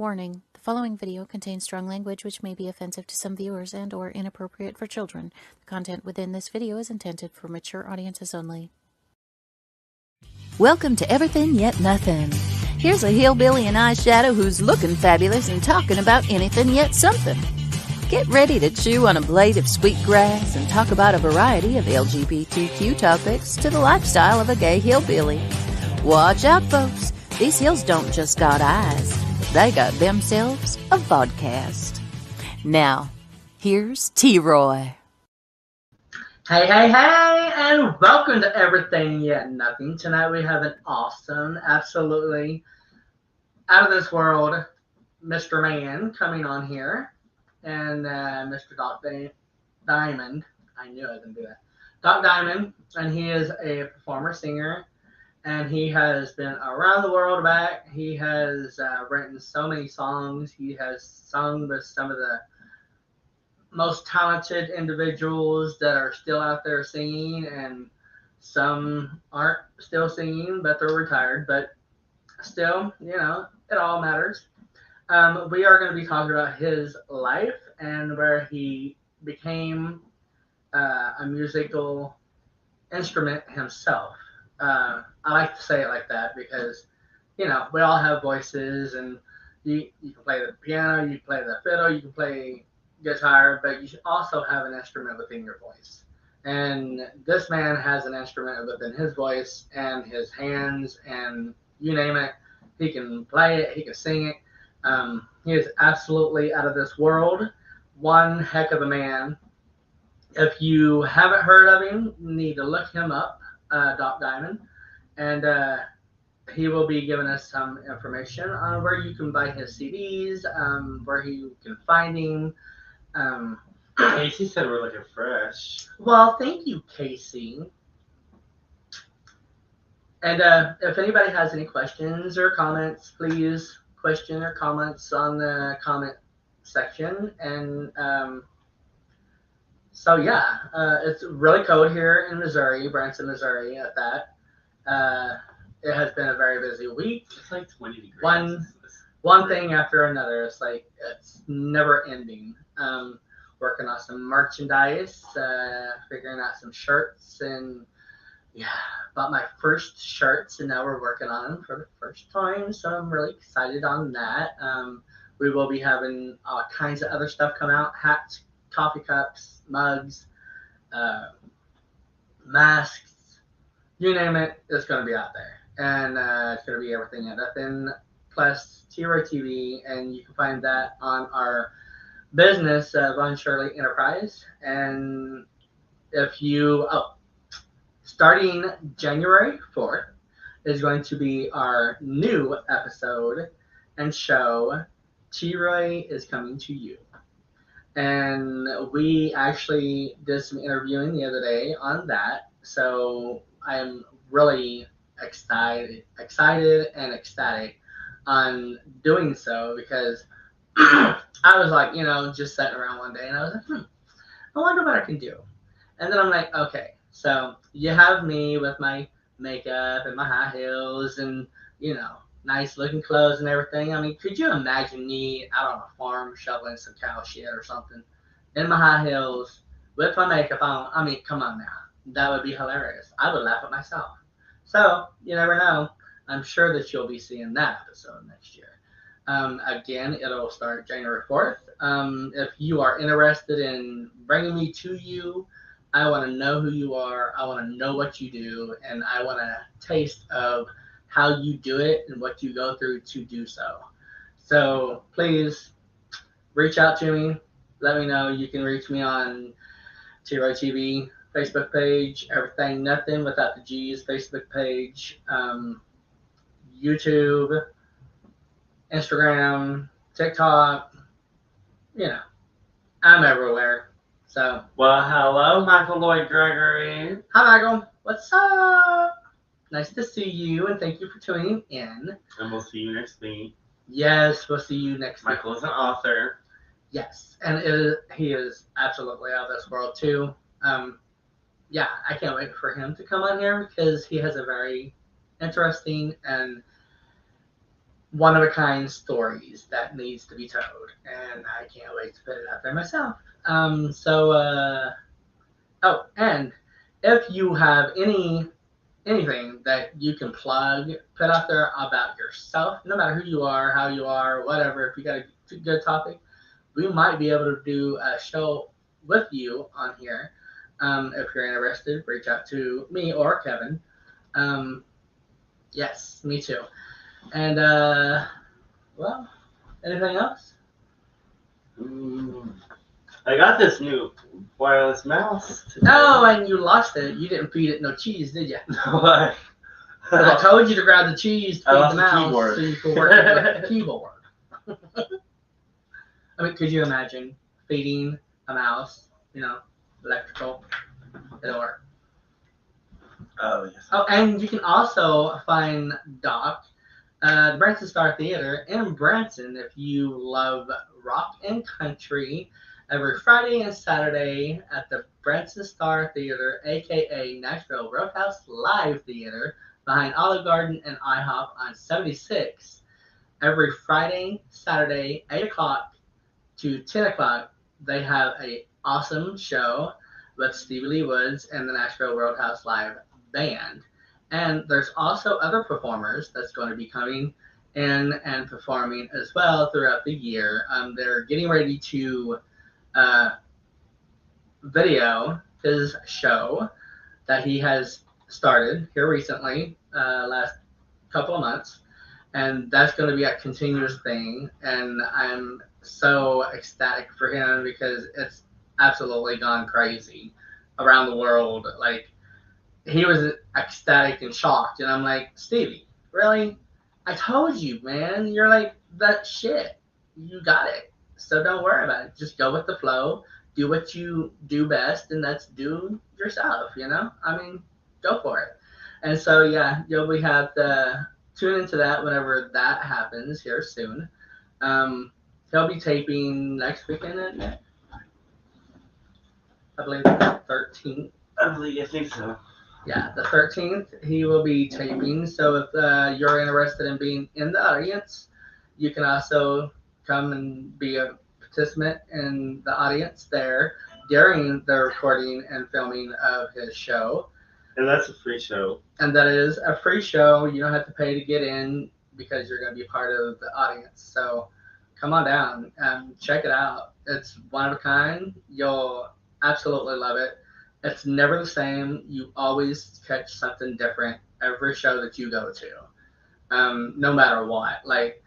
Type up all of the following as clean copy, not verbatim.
Warning, the following video contains strong language which may be offensive to some viewers and/or inappropriate for children. The content within this video is intended for mature audiences only. Welcome to Everythin Yet Nothin. Here's a hillbilly in eyeshadow who's looking fabulous and talking about anything yet something. Get ready to chew on a blade of sweet grass and talk about a variety of LGBTQ topics to the lifestyle of a gay hillbilly. Watch out, folks. These hills don't just got eyes. They got themselves a vodcast. Now, here's T-Roy. Hey, hey, hey, and welcome to Everything Yet Nothing. Tonight we have an awesome, absolutely out of this world Mr. Man coming on here. And Mr. Diamond. I knew I was going to do that. Doc Diamond, and he is a performer, singer, and he has been around the world back. He has written so many songs. He has sung with some of the most talented individuals that are still out there singing, and some aren't still singing, but they're retired. But still, you know, it all matters. We are going to be talking about his life and where he became a musical instrument himself. I like to say it like that because, you know, we all have voices, and you can play the piano, you can play the fiddle, you can play guitar, but you should also have an instrument within your voice. And this man has an instrument within his voice and his hands, and you name it, he can play it, he can sing it. He is absolutely out of this world. One heck of a man. If you haven't heard of him, you need to look him up, Doc Diamond, and he will be giving us some information on where you can buy his CDs, where you can find him. Casey said we're looking fresh. Well, thank you, Casey. And if anybody has any questions or comments, please question or comments on the comment section. And so yeah, it's really cold here in Missouri, Branson, Missouri at that. It has been a very busy week. It's like 20 degrees. One thing after another. It's like it's never ending. Working on some merchandise, figuring out some shirts, and yeah, bought my first shirts, and now we're working on them for the first time, so I'm really excited on that. We will be having all kinds of other stuff come out: hats, coffee cups, mugs, masks, you name it, it's going to be out there. And it's going to be Everything Yet Nothing plus T-Roy TV, and you can find that on our business, Von Shirley Enterprise. And if you, starting January 4th is going to be our new episode and show, T-Roy is Coming to You. And we actually did some interviewing the other day on that, so I am really excited and ecstatic on doing so, because I was like, you know, just sitting around one day and I was like, I wonder what I can do. And then I'm like, okay, so you have me with my makeup and my high heels and, you know, nice looking clothes and everything. I mean, could you imagine me out on a farm shoveling some cow shit or something in my high heels with my makeup on? I mean, come on now. That would be hilarious. I would laugh at myself. So you never know. I'm sure that you'll be seeing that episode next year. Again, it'll start January 4th. If you are interested in bringing me to you, I want to know who you are. I want to know what you do, and I want a taste of how you do it and what you go through to do so. So please reach out to me. Let me know. You can reach me on T-Roy TV Facebook page, Everything Nothing without the G's Facebook page, YouTube, Instagram, TikTok. You know, I'm everywhere. So, well, hello, Michael Lloyd Gregory. Hi, Michael. What's up? Nice to see you, and thank you for tuning in. And we'll see you next week. Yes, we'll see you next week. Michael is an author. Yes, and he is absolutely out of this world too. Yeah, I can't wait for him to come on here because he has a very interesting and one-of-a-kind stories that needs to be told, and I can't wait to put it out there myself. Oh, and if you have anything that you can plug, put out there about yourself, no matter who you are, how you are, whatever, if you got a good topic, we might be able to do a show with you on here. If you're interested, reach out to me or Kevin. Um, yes, me too. And, well, anything else? I got this new wireless mouse today. Oh, and you lost it. You didn't feed it no cheese, did you? No, I told you to grab the cheese to I feed lost the the mouse keyboard. so you could work it with the keyboard. I mean, could you imagine feeding a mouse, electrical? It'll work. Oh, yes. Oh, and you can also find Doc, the Branson Star Theater in Branson if you love rock and country. Every Friday and Saturday at the Branson Star Theater, aka Nashville Roadhouse Live Theater, behind Olive Garden and IHOP on 76. Every Friday, Saturday, 8 o'clock to 10 o'clock, they have a awesome show with Stevie Lee Woods and the Nashville Roadhouse Live Band. And there's also other performers that's going to be coming in and performing as well throughout the year. They're getting ready to video his show that he has started here recently, last couple of months, and that's going to be a continuous thing. And I'm so ecstatic for him because it's absolutely gone crazy around the world. Like, he was ecstatic and shocked, and I'm like, Stevie, really? I told you, man. You're like that shit. You got it. So don't worry about it. Just go with the flow. Do what you do best, and that's do yourself. I mean, go for it. And so yeah, you'll have to tune into that whenever that happens here soon. He'll be taping next weekend, isn't it? I believe the 13th. I think so. Yeah, the 13th he will be taping. So if you're interested in being in the audience, you can also come and be a participant in the audience there during the recording and filming of his show. And that's a free show. And that is a free show. You don't have to pay to get in because you're going to be part of the audience. So come on down and check it out. It's one of a kind. You'll absolutely love it. It's never the same. You always catch something different every show that you go to, no matter what. Like,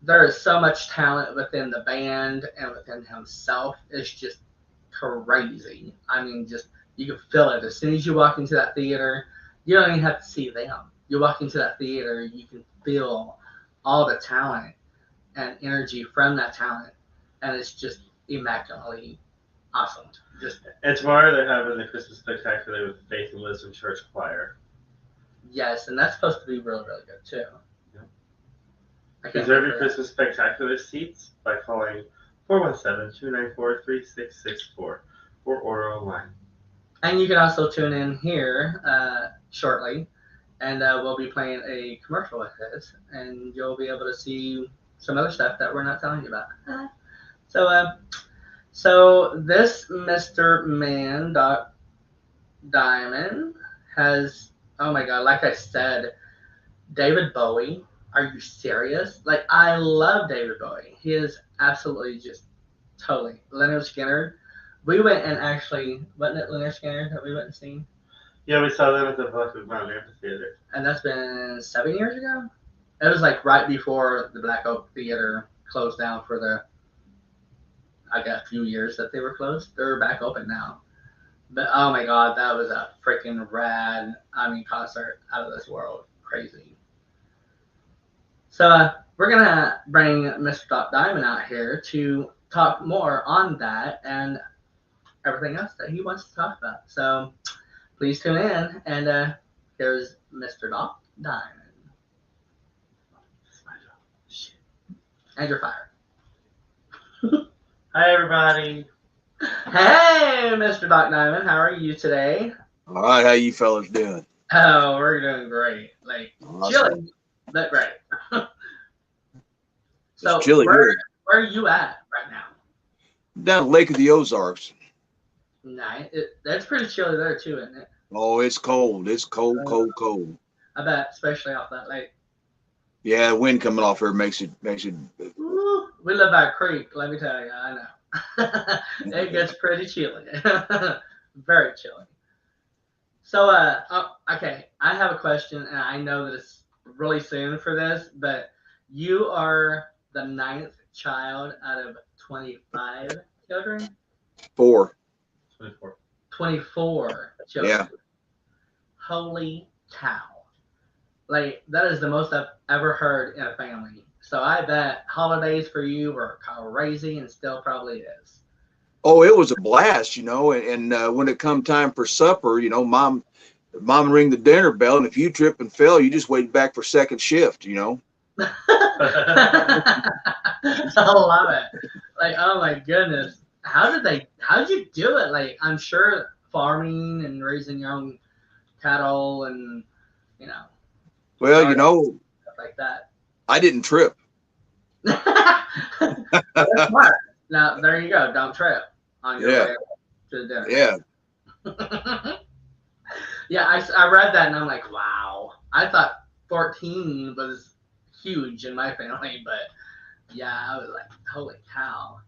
there is so much talent within the band and within himself. It's just crazy. I mean, just you can feel it as soon as you walk into that theater. You don't even have to see them. You walk into that theater, you can feel all the talent and energy from that talent, and it's just immaculately awesome. And tomorrow they're having the Christmas Spectacular with Faith and Wisdom Church Choir. Yes, and that's supposed to be really, really good too. Yeah. Reserve your Christmas Spectacular seats by calling 417-294-3664 or order online. And you can also tune in here shortly, and we'll be playing a commercial with his, and you'll be able to see some other stuff that we're not telling you about. So this Mr. Man, Doc Diamond, has, oh my God, like I said, David Bowie. Are you serious? Like, I love David Bowie. He is absolutely just totally. Leonard Skinner. We went and actually, wasn't it Leonard Skinner that we went and seen? Yeah, we saw them at the Black Mountain Amphitheater. And that's been 7 years ago? It was like right before the Black Oak Theater closed down for the, I guess, few years that they were closed. They're back open now. But oh my God, that was a freaking rad, concert out of this world. Crazy. So we're going to bring Mr. Doc Diamond out here to talk more on that and everything else that he wants to talk about. So please tune in, and here's Mr. Doc Diamond. And you're fired. Hi, everybody. Hey, Mr. Doc Diamond, how are you today? All right, how you fellas doing? Oh, we're doing great. Like, Awesome. chilling, but great. So it's chilly here. Where are you at right now? Down at Lake of the Ozarks. Nice. That's pretty chilly there too, isn't it? Oh, it's cold. It's cold, cold, cold. I bet, especially off that lake. Yeah, wind coming off here makes it. Ooh, we live by a creek. Let me tell you, I know. It gets pretty chilly. Very chilly. So, okay, I have a question, and I know that it's really soon for this, but you are the 9th child out of 25 children? 4. 24. 24 children. Yeah. Holy cow. Like, that is the most I've ever heard in a family. So I bet holidays for you were crazy, and still probably is. Oh, it was a blast, you know. And when it come time for supper, you know, mom would ring the dinner bell, and if you trip and fell, you just waited back for second shift, you know. I love it. Like, oh my goodness, how did you do it? Like, I'm sure farming and raising your own cattle and, you know. Well, you know, stuff like that. I didn't trip. That's smart. Now there you go. Don't trip on your way to the dinner. Yeah. Yeah, I read that and I'm like, wow. I thought 14 was huge in my family, but yeah, I was like, holy cow.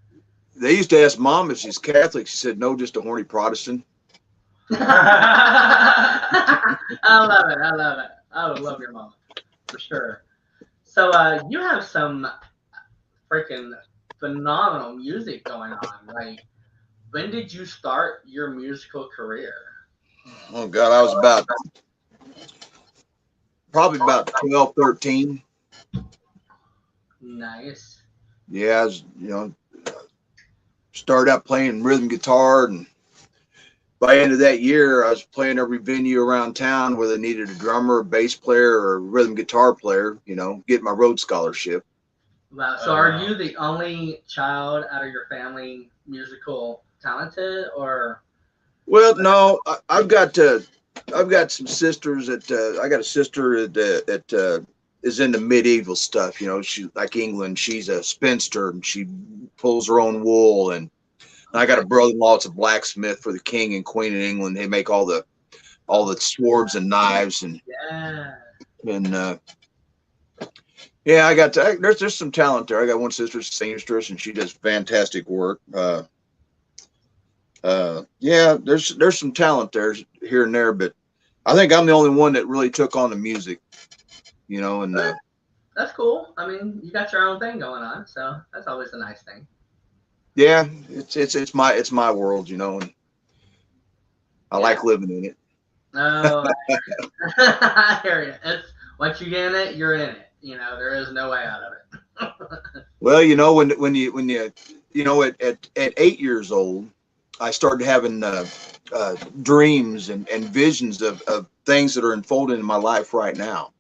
They used to ask mom if she's Catholic. She said, no, just a horny Protestant. I love it. I love it. I would love your mom for sure. So you have some freaking phenomenal music going on. Like, when did you start your musical career? Oh God, I was probably about 12, 13. Nice. Yeah, I was, you know, started out playing rhythm guitar, and by the end of that year, I was playing every venue around town where they needed a drummer, a bass player, or a rhythm guitar player, you know, getting my Rhodes Scholarship. Wow. So are you the only child out of your family musical talented, or? Well, no, I've got some sisters that I got a sister that is into medieval stuff. You know, she like England. She's a spinster and she pulls her own wool. And I got a brother-in-law that's a blacksmith for the king and queen in England. They make all the swords and knives and yeah, I got there's some talent there. I got one sister, seamstress, and she does fantastic work. Yeah, there's some talent there here and there, but I think I'm the only one that really took on the music, you know. And that's cool. I mean, you got your own thing going on, so that's always a nice thing. Yeah, it's my world, you know, and I like living in it. Oh, I hear you. It's once you get in it, you're in it. You know, there is no way out of it. Well, you know, when you you know, at 8 years old, I started having dreams and visions of things that are unfolding in my life right now.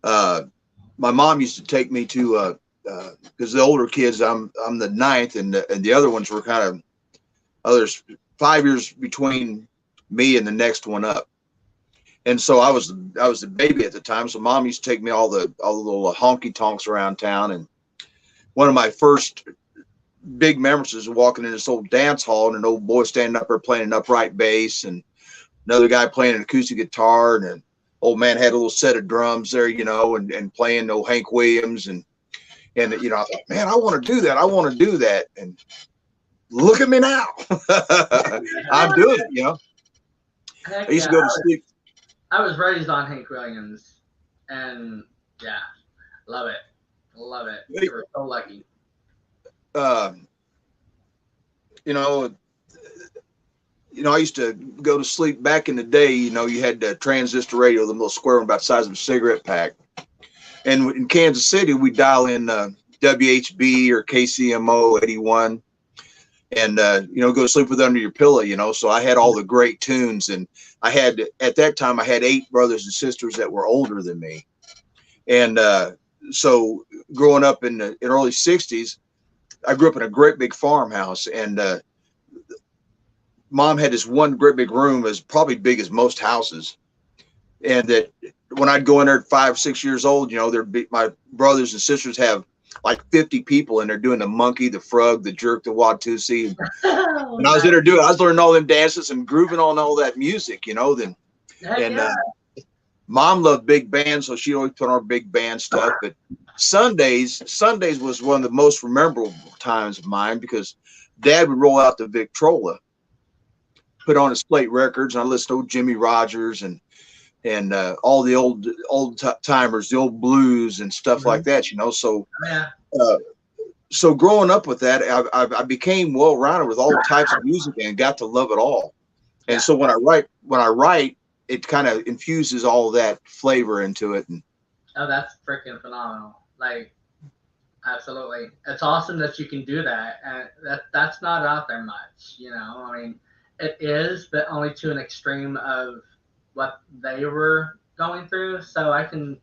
My mom used to take me to because the older kids, I'm the 9th, and the other ones were kind of there's 5 years between me and the next one up. And so I was the baby at the time. So mom used to take me all the little honky tonks around town. And one of my first big memories was walking in this old dance hall and an old boy standing up there playing an upright bass and another guy playing an acoustic guitar. And an old man had a little set of drums there, you know, and playing old Hank Williams. And, you know, I thought, man, I want to do that. I want to do that. And look at me now. I'm doing it, you know. Heck I used to go to sleep. I was raised on Hank Williams, and yeah, love it. Love it. You were so lucky. You know, I used to go to sleep back in the day. You know, you had the transistor radio, the little square one about the size of a cigarette pack. And in Kansas City, we dial in WHB or KCMO 81. And, you know, go to sleep with under your pillow, you know. So I had all the great tunes. And at that time, I had 8 brothers and sisters that were older than me. And so growing up in the early 60s, I grew up in a great big farmhouse. And mom had this one great big room, as probably big as most houses. And that when I'd go in there at 5 or 6 years old, you know, there'd be my brothers and sisters have like 50 people, and they're doing the monkey, the frog, the jerk, the Watusi. And I was I was learning all them dances and grooving on all that music, you know. Then Mom loved big band, so she always put on our big band stuff. But Sundays was one of the most memorable times of mine, because Dad would roll out the Victrola, put on his plate records, and I listened to Jimmy Rogers and all the old timers, the old blues and stuff like that, you know. So so growing up with that, I became well-rounded with all types of music and got to love it all. And so when I write, it kind of infuses all of that flavor into it. And oh, that's freaking phenomenal! Like, absolutely, it's awesome that you can do that, and that's not out there much, you know. I mean, it is, but only to an extreme of what they were going through. So I can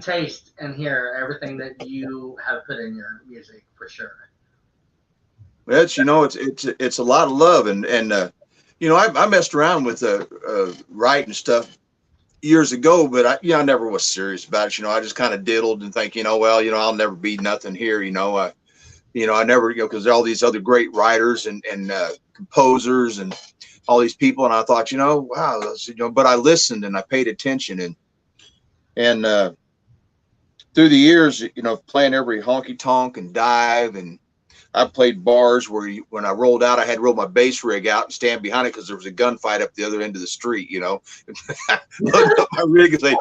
taste and hear everything that you have put in your music for sure. It's, you know, it's a lot of love, and you know, I messed around with writing stuff years ago, but I never was serious about it. You know, I just kind of diddled and think, you know, well, you know, I'll never be nothing here. You know, I never, you know, because there are all these other great writers and composers and all these people, and I thought, you know, wow, you know, but I listened and I paid attention, and through the years, you know, playing every honky tonk and dive, and I played bars where when I rolled out, I had to roll my bass rig out and stand behind it because there was a gunfight up the other end of the street, you know. Looked up my rig and say,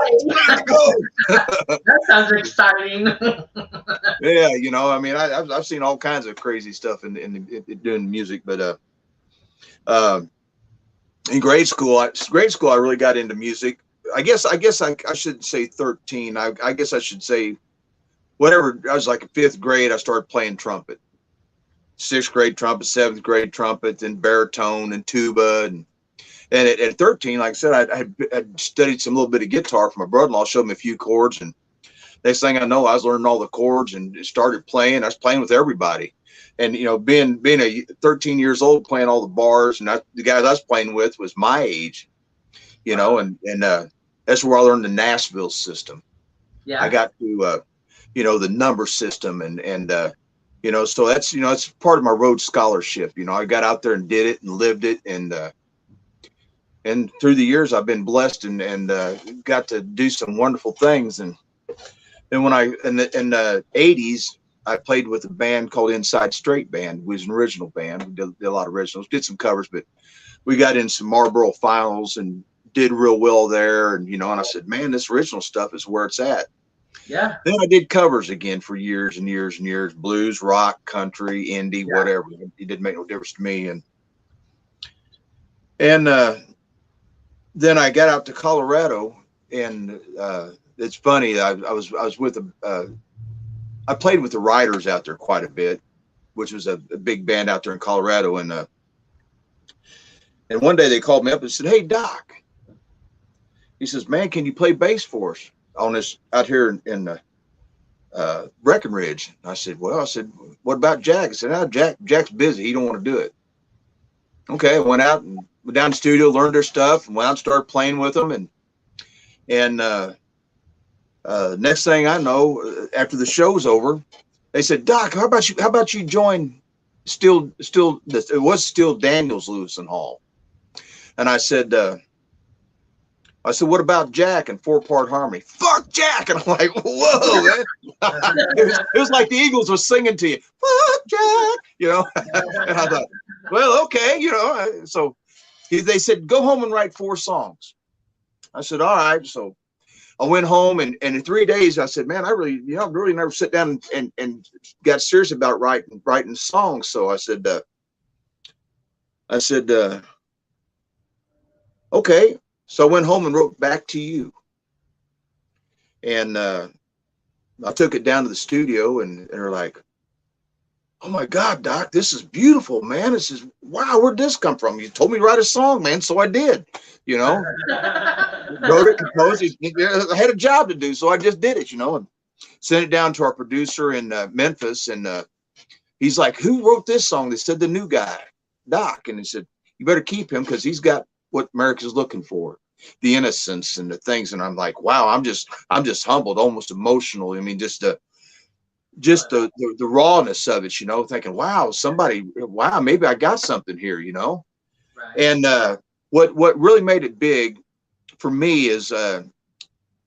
go. That sounds exciting. Yeah, you know, I mean, I've seen all kinds of crazy stuff in doing music, but in grade school, I really got into music. I guess I shouldn't say 13. I guess I should say whatever. I was like in 5th grade, I started playing trumpet. 6th grade trumpet, 7th grade trumpet, and baritone and tuba, and at 13, like I said, I studied some little bit of guitar from my brother-in-law, showed me a few chords, and next thing I know, I was learning all the chords and started playing. I was playing with everybody, and you know, being a 13 years old, playing all the bars, and the guys I was playing with was my age, you know, and that's where I learned the Nashville system. Yeah, I got to you know, the number system, and you know, so that's, you know, it's part of my Rhodes Scholarship. You know, I got out there and did it and lived it, and through the years I've been blessed and got to do some wonderful things. And then when in the 80s, I played with a band called Inside Straight Band. It was an original band. We did a lot of originals, did some covers, but we got in some Marlboro finals and did real well there. And, you know, and I said, man, this original stuff is where it's at. Yeah. Then I did covers again for years and years and years, blues, rock, country, indie, whatever. It didn't make no difference to me. And then I got out to Colorado, and it's funny. I was with I played with the Riders out there quite a bit, which was a big band out there in Colorado. And one day they called me up and said, "Hey, Doc," he says, "Man, can you play bass for us on this out here in Breckenridge?" I said, "Well," I said, "what about Jack?" I said, "No, Jack's busy. He don't want to do it." Okay, I went out and went down to the studio, learned their stuff, and went out and started playing with them. And next thing I know, after the show's over, they said, "Doc, how about you join Steele Diamond Louis Hall?" And I said, "What about Jack and 4-part harmony?" "Fuck Jack!" And I'm like, "Whoa, man!" it was like the Eagles were singing to you, "Fuck Jack," you know. And I thought, well, okay, you know. So they said, "Go home and write 4 songs." I said, "All right." So I went home, and in 3 days, I said, "Man, I really never sit down and got serious about writing songs." So I said, "Okay." So I went home and wrote "Back to You," and I took it down to the studio, and they're like, "Oh my God, Doc, this is beautiful, man." This is, wow, where'd this come from? You told me to write a song, man, so I did. You know, wrote it, composed it. I had a job to do, so I just did it. You know, and sent it down to our producer in Memphis, and he's like, "Who wrote this song?" They said, "The new guy, Doc," and he said, "You better keep him because he's got what America's looking for, the innocence and the things." And I'm like, wow, I'm just humbled, almost emotional. I mean, just just the rawness of it, you know, thinking, wow, maybe I got something here, you know. Right. And what really made it big for me is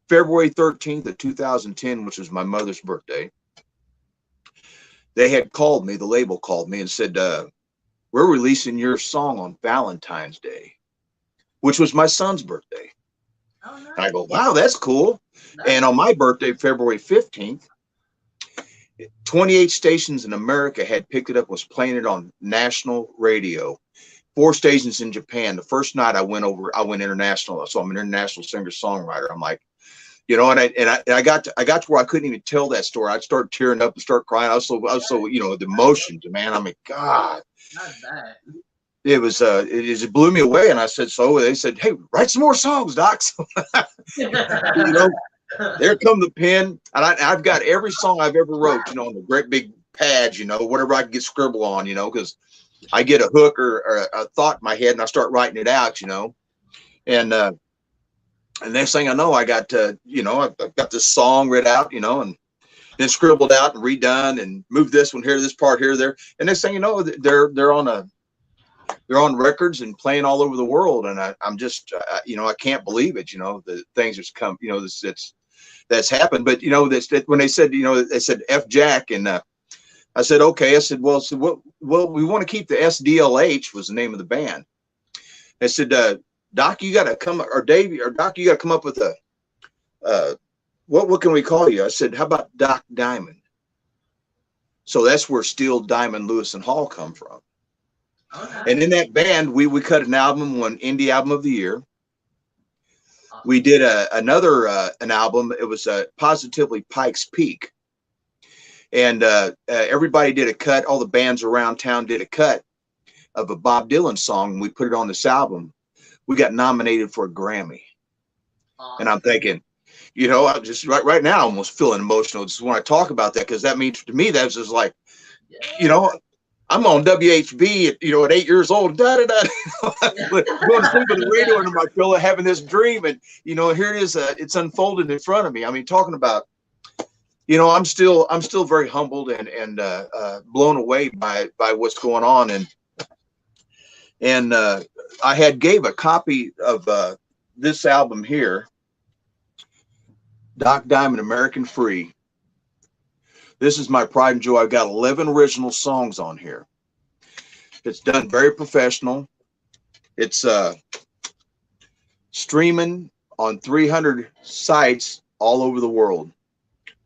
February 13th of 2010, which was my mother's birthday. They had called me, the label called me and said, we're releasing your song on Valentine's Day, which was my son's birthday. Oh, nice. And I go, wow, that's cool. Nice. And on my birthday, February 15th, 28 stations in America had picked it up, was playing it on national radio. 4 stations in Japan. The first night I went international. So I'm an international singer-songwriter. I'm like, you know, and I got to where I couldn't even tell that story. I'd start tearing up and start crying. I was so, you know, the emotions, man. I mean, God. Not bad. It was it blew me away. And I said, so they said, hey, write some more songs, Doc. So, you know, there come the pen, and I've got every song I've ever wrote, you know, on the great big pads, you know, whatever I can get scribble on, you know, because I get a hook or a thought in my head and I start writing it out, you know, and next thing I know, I got you know, I've got this song read out, you know, and then scribbled out and redone and moved this one here, this part here, there, and next thing you know, they're on records and playing all over the world, and I'm just you know, I can't believe it, you know, the things that's come, you know, that's happened. But you know, when they said, you know, they said F Jack, and I said, okay. I said, well, we want to keep the SDLH was the name of the band. I said, Doc, you got to come, or Dave, or Doc, you got to come up with what can we call you? I said, how about Doc Diamond? So that's where Steele Diamond Louis Hall come from. Okay. And in that band, we cut an album, won Indy Album of the Year. We did another an album. It was positively Pikes Peak. And everybody did a cut. All the bands around town did a cut of a Bob Dylan song. And we put it on this album. We got nominated for a Grammy. And I'm thinking, you know, I'm just right now, I'm almost feeling emotional just when I talk about that, because that means to me, that's just like, you know, I'm on WHB, you know, at 8 years old, going to sleep with the radio under my pillow, having this dream, and you know, here it is, it's unfolded in front of me. I mean, talking about, you know, I'm still very humbled and blown away by what's going on, and I had gave a copy of this album here, Doc Diamond, American Free. This is my pride and joy. I've got 11 original songs on here. It's done very professional. It's streaming on 300 sites all over the world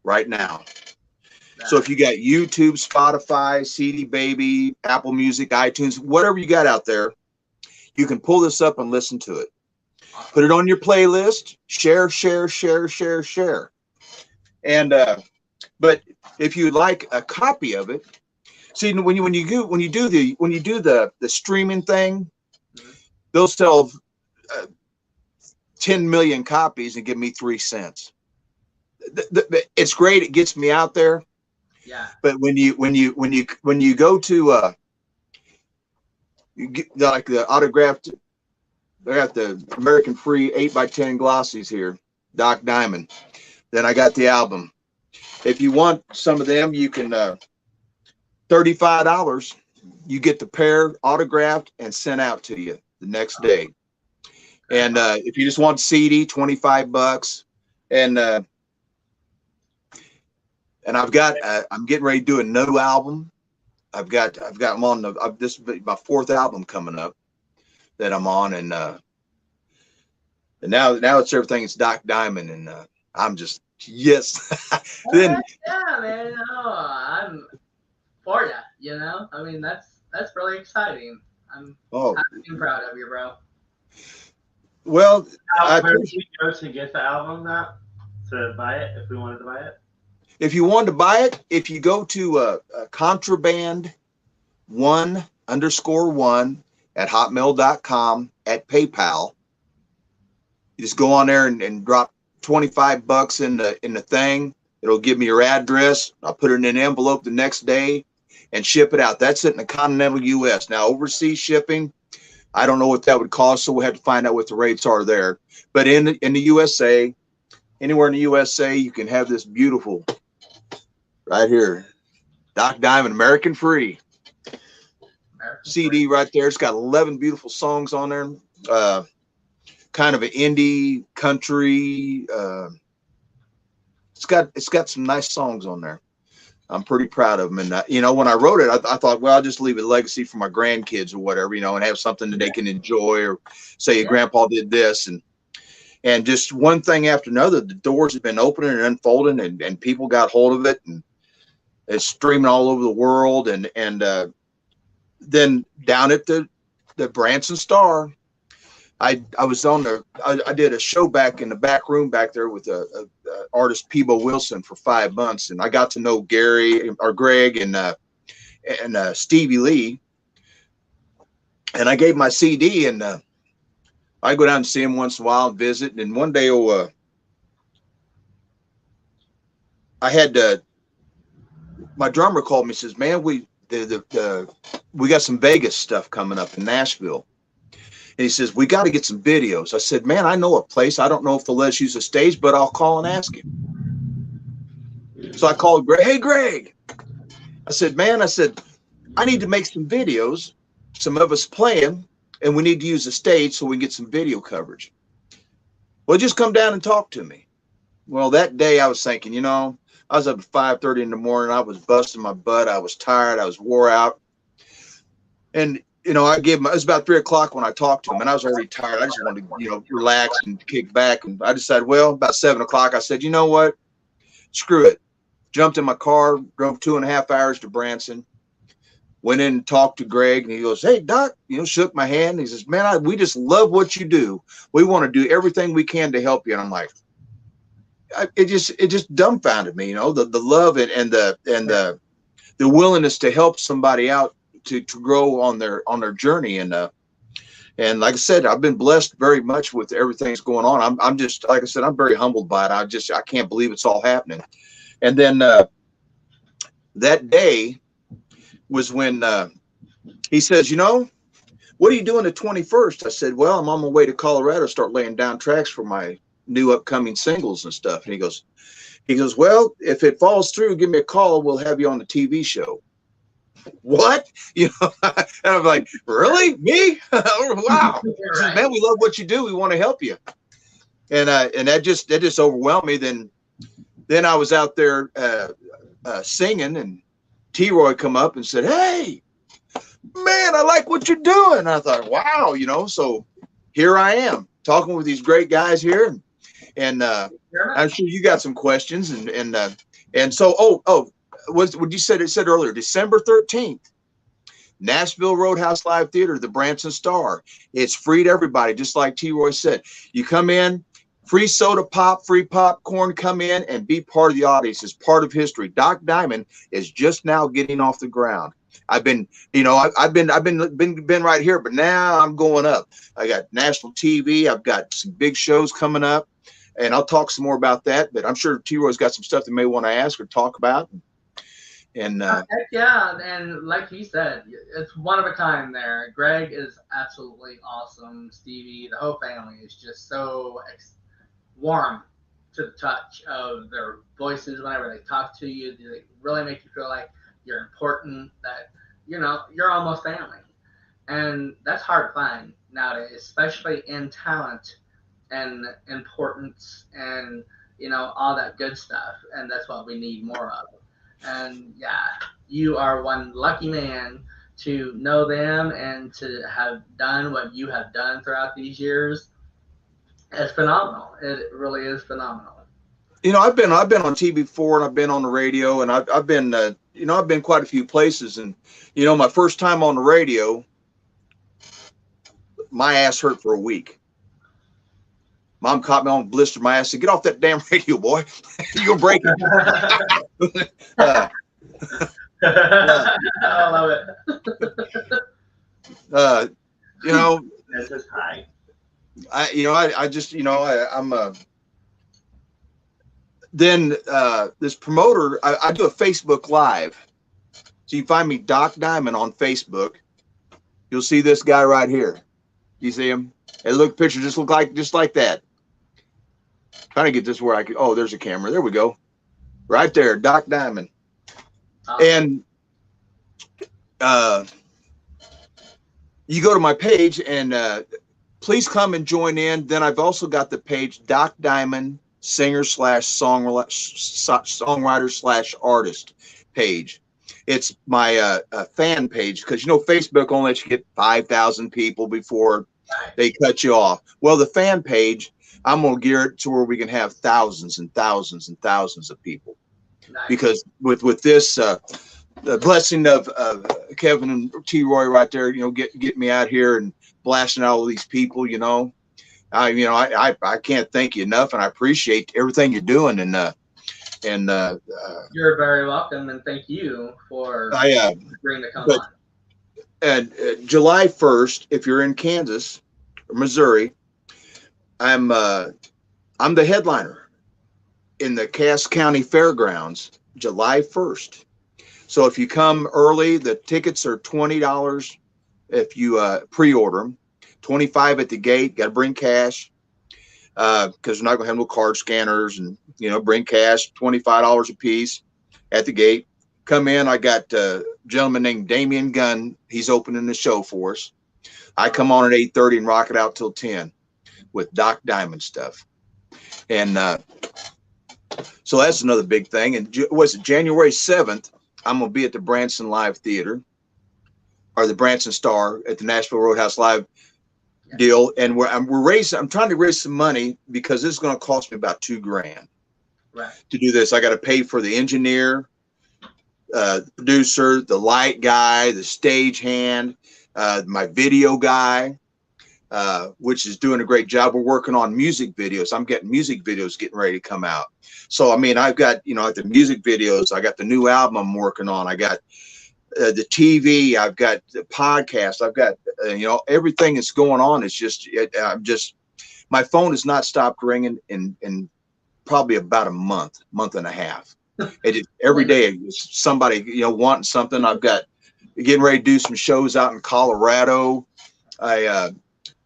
right now. So if you got YouTube, Spotify, CD Baby, Apple Music, iTunes, whatever you got out there, you can pull this up and listen to it. Put it on your playlist, share. And but if you'd like a copy of it, see, when you do the streaming thing, they'll sell 10 million copies and give me 3 cents. It's great. It gets me out there. Yeah. But when you go to you get, like the autographed, I got the American Free 8x10 glossies here, Doc Diamond. Then I got the album. If you want some of them, you can $35. You get the pair autographed and sent out to you the next day. And if you just want CD, $25. And I've got I'm getting ready to do a new album. I've got them on this is my 4th album coming up that I'm on, and now it's everything. It's Doc Diamond, and I'm just yes. Then yeah, man. No, I'm for you. You know, I mean, that's really exciting. I'm happy and proud of you, bro. Well, where do we go to get the album now? To buy it, if we wanted to buy it. If you wanted to buy it, if you go to Contraband 1_1 at hotmail.com at PayPal, you just go on there and drop $25 in the thing. It'll give me your address. I'll put it in an envelope the next day and ship it out. That's it in the continental U.S. Now, overseas shipping, I don't know what that would cost, so we'll have to find out what the rates are there. But in the USA, anywhere in the USA, you can have this beautiful right here. Doc Diamond, American Free. CD right there. It's got 11 beautiful songs on there. Kind of an indie country. It's got some nice songs on there. I'm pretty proud of them. And you know, when I wrote it, I thought, well, I'll just leave a legacy for my grandkids or whatever, you know, and have something that they can enjoy, or say, Grandpa did this, and just one thing after another. The doors have been opening and unfolding, and people got hold of it, and it's streaming all over the world. And then down at the Branson Star, I was on I did a show back in the back room back there with a artist Peebo Wilson for 5 months, and I got to know Greg and Stevie Lee, and I gave my CD, and I go down and see him once in a while and visit. And one day, I had my drummer called me, says, "Man, we got some Vegas stuff coming up in Nashville." And he says, "We got to get some videos." I said, "Man, I know a place. I don't know if they'll let us use a stage, but I'll call and ask him." So I called Greg. "Hey, Greg," I said, "Man," I said, "I need to make some videos, some of us playing, and we need to use a stage so we can get some video coverage." "Well, just come down and talk to me." Well, that day I was thinking, you know, I was up at 5:30 in the morning. I was busting my butt. I was tired. I was wore out. And you know, it was about 3 o'clock when I talked to him, and I was already tired. I just wanted to, you know, relax and kick back. And I decided, well, about 7 o'clock, I said, you know what? Screw it. Jumped in my car, drove 2.5 hours to Branson, went in and talked to Greg, and he goes, "Hey, Doc," you know, shook my hand. He says, "Man, we just love what you do. We want to do everything we can to help you." And I'm like, it just dumbfounded me, you know, the love and the willingness to help somebody out to grow on their journey. And like I said, I've been blessed very much with everything that's going on. I'm just, like I said, I'm very humbled by it. I can't believe it's all happening. And then that day was when he says, "You know, what are you doing the 21st? I said, "Well, I'm on my way to Colorado to start laying down tracks for my new upcoming singles and stuff." And he goes, "Well, if it falls through, give me a call. We'll have you on the TV show." What? You know, and I'm like, "Really? Me?" Wow. He says, "Man, we love what you do. We want to help you." And that just overwhelmed me. Then I was out there singing, and T-Roy come up and said, "Hey, man, I like what you're doing." And I thought, wow, you know, so here I am talking with these great guys here, and I'm sure you got some questions, and so what you said? It said earlier, December 13th, Nashville Roadhouse Live Theater, the Branson Star. It's free to everybody, just like T-Roy said. You come in, free soda pop, free popcorn. Come in and be part of the audience. It's part of history. Doc Diamond is just now getting off the ground. I've been, you know, I've been right here, but now I'm going up. I got national TV. I've got some big shows coming up, and I'll talk some more about that. But I'm sure T-Roy's got some stuff they may want to ask or talk about. And heck yeah, and like he said, it's one of a kind there. Greg is absolutely awesome. Stevie, the whole family is just so warm to the touch of their voices whenever they talk to you. They really make you feel like you're important, that, you know, you're almost family. And that's hard to find nowadays, especially in talent and importance and, you know, all that good stuff. And that's what we need more of. And yeah, you are one lucky man to know them and to have done what you have done throughout these years. It's phenomenal. It really is phenomenal. You know, I've been on TV before, and I've been on the radio, and I've been you know, I've been quite a few places. And you know, my first time on the radio, my ass hurt for a week. Mom caught me on, blistered my ass, said, "Get off that damn radio, boy. You're gonna break it." I love it. You know, This is high. I just, you know, I'm then this promoter, I do a Facebook Live. So you find me, Doc Diamond, on Facebook. You'll see this guy right here. You see him? And look, picture just like that. Trying to get this where I can. Oh, there's a camera. There we go. Right there, Doc Diamond. And you go to my page and please come and join in. Then I've also got the page Doc Diamond singer / songwriter / artist page. It's my fan page, because Facebook only lets you get 5,000 people before they cut you off. Well, the fan page, I'm gonna gear it to where we can have thousands and thousands and thousands of people. Nice. Because with this the blessing of Kevin and T. Roy right there, get me out here and blasting out all these people. I can't thank you enough, and I appreciate everything you're doing. And you're very welcome, and thank you for agreeing to come on. And July 1st, if you're in Kansas or Missouri, I'm the headliner in the Cass County Fairgrounds, July 1st. So if you come early, the tickets are $20 if you pre-order them. $25 at the gate. Got to bring cash because we're not going to have no card scanners, and bring cash. $25 a piece at the gate. Come in. I got a gentleman named Damian Gunn. He's opening the show for us. I come on at 8:30 and rock it out till 10 with Doc Diamond stuff. And so that's another big thing. And was it January 7th? I'm going to be at the Branson Live Theater, or the Branson Star at the Nashville Roadhouse Live deal. And I'm trying to raise some money, because this is going to cost me about $2,000 to do this. I got to pay for the engineer, the producer, the light guy, the stage hand, my video guy, which is doing a great job. We're working on music videos. I'm getting music videos getting ready to come out. So, I mean, I've got, the music videos. I got the new album I'm working on. I got the TV. I've got the podcast. I've got, everything that's going on. It's just, my phone has not stopped ringing in probably about a month and a half. Every day, it's somebody, wanting something. I've got getting ready to do some shows out in Colorado.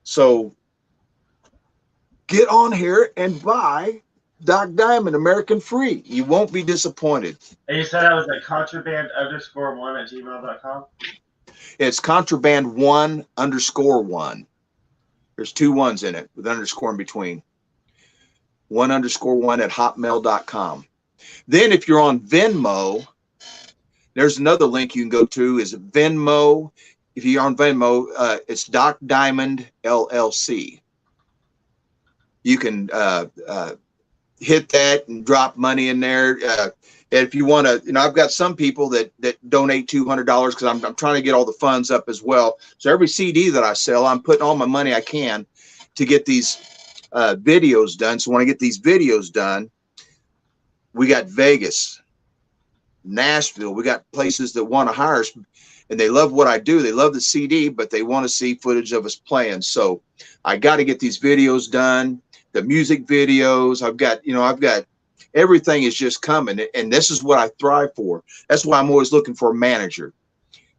So get on here and buy Doc Diamond, American Free. You won't be disappointed. And you said that was like contraband_1@gmail.com? It's contraband1_1. There's 2 1s in it with underscore in between. 1_1 @hotmail.com. Then if you're on Venmo, there's another link you can go to, is Venmo. If you're on Venmo, it's Doc Diamond LLC. You can hit that and drop money in there. If you want to, I've got some people that donate $200 because I'm trying to get all the funds up as well. So every CD that I sell, I'm putting all my money I can to get these videos done. So when I get these videos done, we got Vegas, Nashville. We got places that want to hire us, and they love what I do. They love the CD, but they want to see footage of us playing. So I got to get these videos done, the music videos. I've got everything is just coming. And this is what I thrive for. That's why I'm always looking for a manager,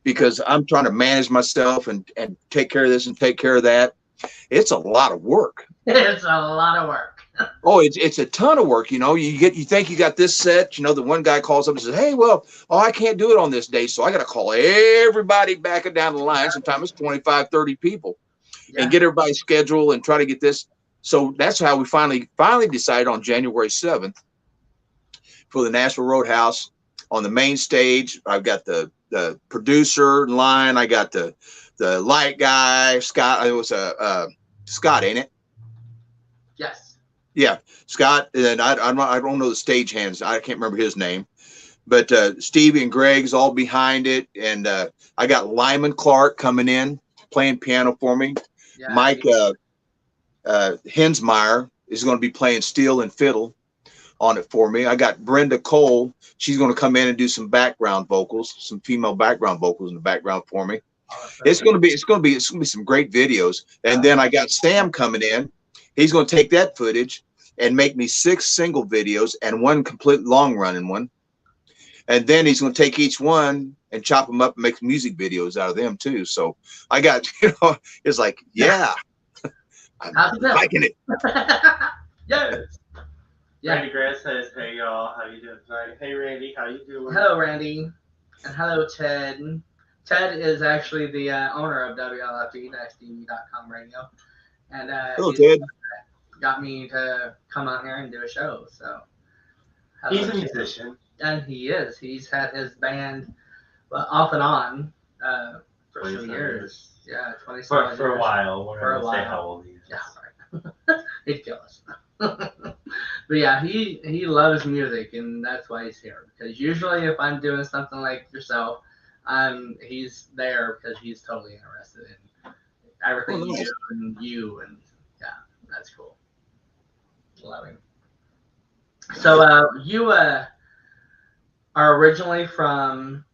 because I'm trying to manage myself and take care of this and take care of that. It's a lot of work. It's a lot of work. Oh, it's a ton of work. You think you got this set, the one guy calls up and says, hey, I can't do it on this day. So I got to call everybody back and down the line. Sometimes it's 25, 30 people and get everybody's schedule and try to get this. So that's how we finally decided on January 7th for the Nashville Roadhouse on the main stage. I've got the producer in line. I got the light guy, Scott. It was Scott, ain't it? Yes. Yeah, Scott, and I don't know the stage hands. I can't remember his name, but Stevie and Greg's all behind it, and I got Lyman Clark coming in playing piano for me. Yeah, Mike Hensmeyer is going to be playing steel and fiddle on it for me. I got Brenda Cole. She's going to come in and do some background vocals, some female background vocals in the background for me. It's going to be some great videos. And then I got Sam coming in. He's going to take that footage and make me 6 single videos and 1 complete long running one. And then he's going to take each one and chop them up and make music videos out of them too. So I got, it's like, yeah, I'm liking it. Yes. Yeah. Randy Grant says, hey y'all, how you doing tonight? Hey Randy, how you doing? Hello Randy. And hello, Ted. Ted is actually the owner of WLFD.com radio, and Hello, he's Ted. got me to come out here and do a show. So hello, He's a Ted. musician. And he is. He's had his band off and on for a few 27 years. Yeah, 27 years. For a while. We're For a going to say while. how old he is. Yeah, sorry. He'd kill us. But yeah, he loves music, and that's why he's here. Because usually, if I'm doing something like yourself, he's there because he's totally interested in everything Oh, nice. you, and yeah, that's cool. Love him. So you are originally from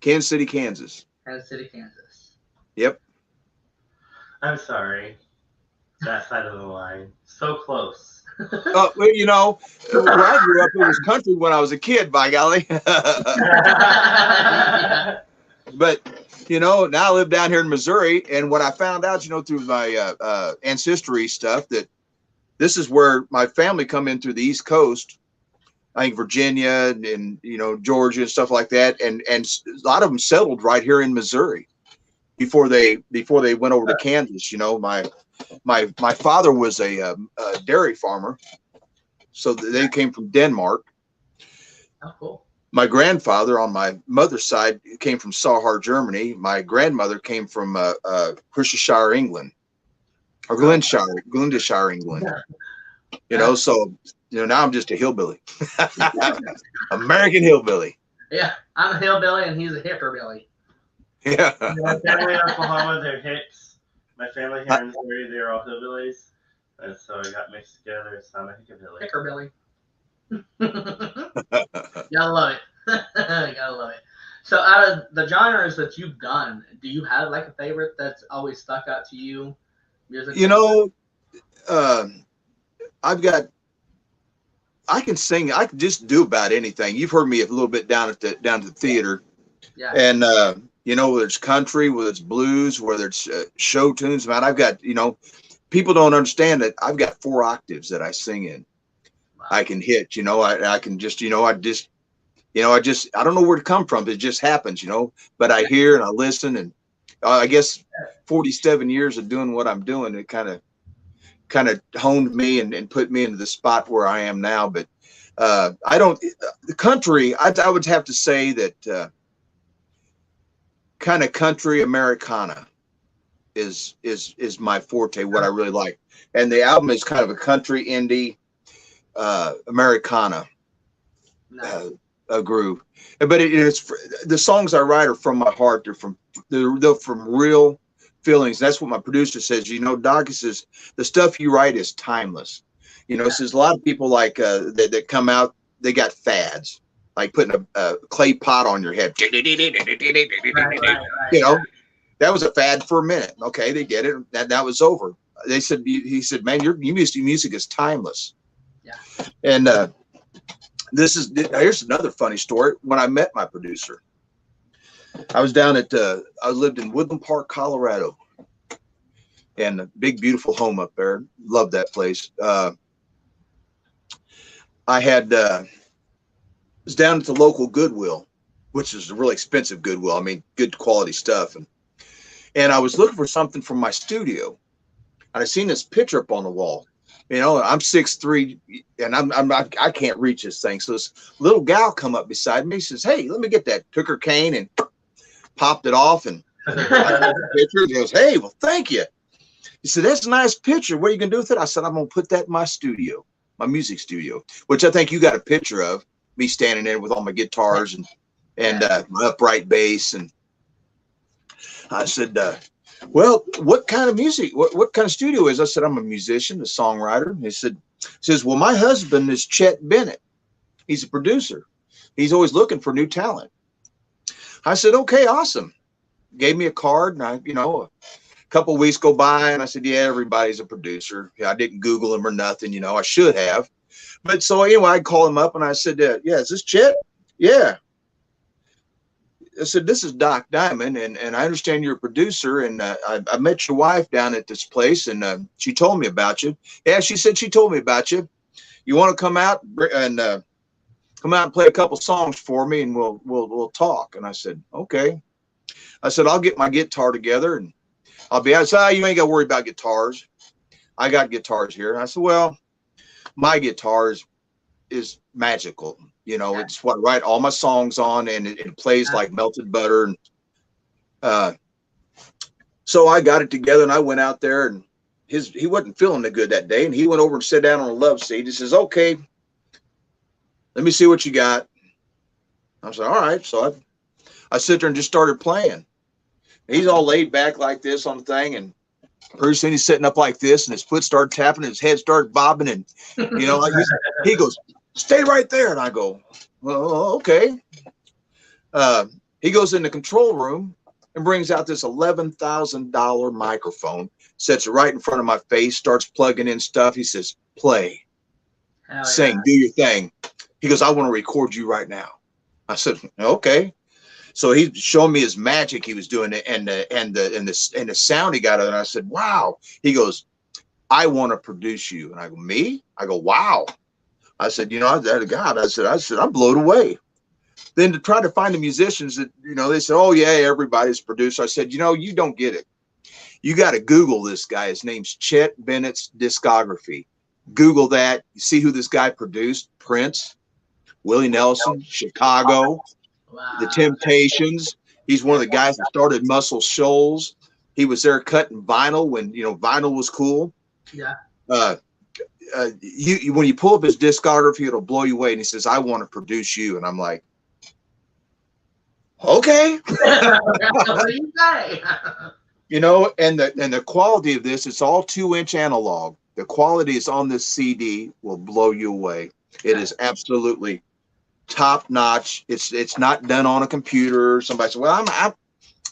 Kansas City, Kansas. Kansas City, Kansas. Yep. I'm sorry. That side of the line. So close. Well, you know, where I grew up, it was country when I was a kid, by golly. But, you know, now I live down here in Missouri, and what I found out, you know, through my ancestry stuff, that this is where my family come in through the East Coast. I think Virginia and you know, Georgia and stuff like that, and a lot of them settled right here in Missouri before they went over to Kansas. You know, my father was a dairy farmer, so they came from Denmark. Oh, cool. My grandfather on my mother's side came from Sahar, Germany. My grandmother came from Worcestershire, England, or Gloucestershire, England. You know, so you know, now I'm just a hillbilly, American hillbilly. Yeah, I'm a hillbilly, and he's a hipperbilly. Yeah. My family in Oklahoma, they're hicks. My family here in Missouri, they're all hillbillies. And so we got mixed together. So I'm a hickabilly. Hickerbilly. Gotta love it. Gotta love it. So out of the genres that you've done, do you have like a favorite that's always stuck out to you? Musically? You know, I can sing. I can just do about anything. You've heard me a little bit down at the theater. Yeah. And you know, whether it's country, whether it's blues, whether it's show tunes, man, I've got, you know, people don't understand that I've got 4 octaves that I sing in. Wow. I can hit, you know, I can just, you know, I don't know where to come from. It just happens, you know, but I hear and I listen, and I guess 47 years of doing what I'm doing, it kind of honed me and put me into the spot where I am now. But the country, I would have to say that kind of country Americana is my forte, what I really like. And the album is kind of a country indie Americana groove. But it's the songs I write are from my heart. They're from real feelings. That's what my producer says. You know, Doc, he says the stuff you write is timeless. You know, says a lot of people like that come out, they got fads, like putting a clay pot on your head. Right. You know, that was a fad for a minute. Okay, they get it. That was over. He said, man, your music is timeless. Yeah. And here's another funny story. When I met my producer, I was down at I lived in Woodland Park, Colorado, and a big beautiful home up there. Love that place. I had was down at the local Goodwill, which is a really expensive Goodwill. I mean, good quality stuff, and I was looking for something from my studio, and I seen this picture up on the wall. You know, I'm 6'3", and I can't reach this thing. So this little gal come up beside me, says, "Hey, let me get that." Took her cane and popped it off, and I took the picture. He goes, "Hey, well, thank you." He said, "That's a nice picture. What are you gonna do with it?" I said, "I'm gonna put that in my studio, my music studio," which I think you got a picture of me standing there with all my guitars and my upright bass. And I said, "Well, what kind of music? What kind of studio is?" I said, "I'm a musician, a songwriter." And he says, "Well, my husband is Chet Bennett. He's a producer. He's always looking for new talent." I said, "Okay, awesome." Gave me a card, and a couple of weeks go by, and I said, "Yeah, everybody's a producer." Yeah, I didn't Google him or nothing, you know. I should have. But so anyway, I called him up and I said, "Yeah, is this Chet?" "Yeah." I said, "This is Doc Diamond, and I understand you're a producer, and I met your wife down at this place, and she told me about you." "Yeah," she said, "she told me about you. You want to come out and come out and play a couple songs for me, and we'll talk. And I said, okay. I said, I'll get my guitar together, and I'll be. I said, you ain't got to worry about guitars. I got guitars here. And I said, well, my guitar is magical. You know, it's what I write all my songs on, and it plays like melted butter. And so I got it together, and I went out there, and he wasn't feeling the good that day, and he went over and sat down on a love seat. He says, okay, let me see what you got. I said, all right. So I sit there and just started playing. He's all laid back like this on the thing, and pretty soon he's sitting up like this, and his foot started tapping, and his head started bobbing, and you know, like he goes, stay right there. And I go, well, okay. He goes in the control room and brings out this $11,000 microphone, sets it right in front of my face, starts plugging in stuff. He says, play, sing, do your thing. He goes, I want to record you right now. I said, okay. So he's showing me his magic he was doing, and the sound he got out of it. I said, wow. He goes, I want to produce you. And I go, me? I go, wow. I said, you know, God, I said, I'm blown away. Then to try to find the musicians that, you know, they said, oh yeah, everybody's producer. I said, you know, you don't get it. You got to Google this guy. His name's Chet Bennett's discography. Google that. You see who this guy produced? Prince, Willie Nelson, Chicago, The Temptations. He's one of the guys that started Muscle Shoals. He was there cutting vinyl when, you know, vinyl was cool. Yeah. When you pull up his discography, it'll blow you away. And he says, I want to produce you. And I'm like, okay. What do you say? You know, and the quality of this, it's all 2-inch analog. The quality is on this CD will blow you away. It is absolutely top notch. It's not done on a computer. Somebody said, well,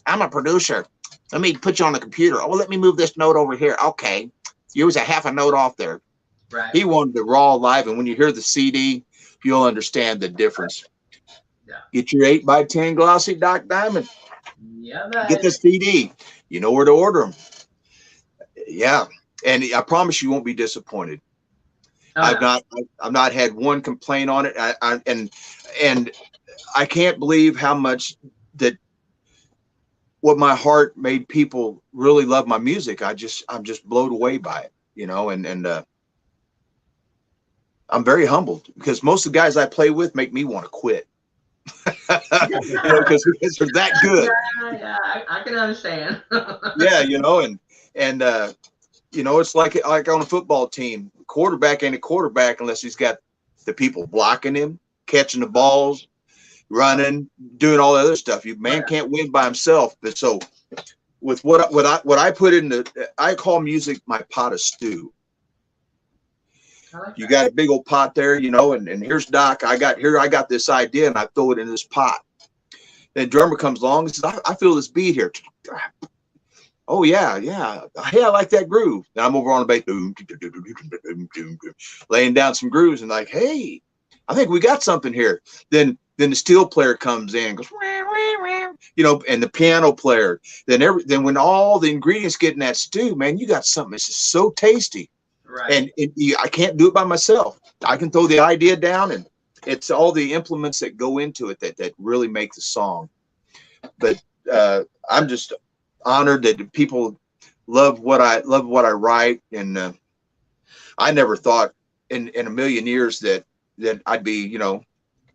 I'm a producer. Let me put you on the computer. Oh, let me move this note over here. Okay. You was a half a note off there. Right. He wanted the raw live, and when you hear the CD, you'll understand the difference. Yeah. Get your 8x10 glossy Doc Diamond. Yeah. Get the CD. You know where to order them. Yeah, and I promise you won't be disappointed. Oh, I've not had one complaint on it. And I can't believe how much what my heart made people really love my music. I'm just blown away by it, you know, and I'm very humbled because most of the guys I play with make me want to quit. You know, because they're that good. Yeah, I can understand. Yeah, you know, and you know, it's like on a football team, quarterback ain't a quarterback unless he's got the people blocking him, catching the balls, running, doing all the other stuff. Man can't win by himself. But so with what I put in I call music my pot of stew. You got a big old pot there, you know, and here's Doc. I got this idea, and I throw it in this pot. Then drummer comes along and says, I feel this beat here. Oh yeah. Hey, I like that groove. Then I'm over on the bass, laying down some grooves, and like, hey, I think we got something here. Then the steel player comes in, goes, you know, and the piano player. Then when all the ingredients get in that stew, man, you got something that's just so tasty. Right. And I can't do it by myself. I can throw the idea down, and it's all the implements that go into it that really make the song. But I'm just honored that people love what I write, and I never thought in a million years that I'd be, you know,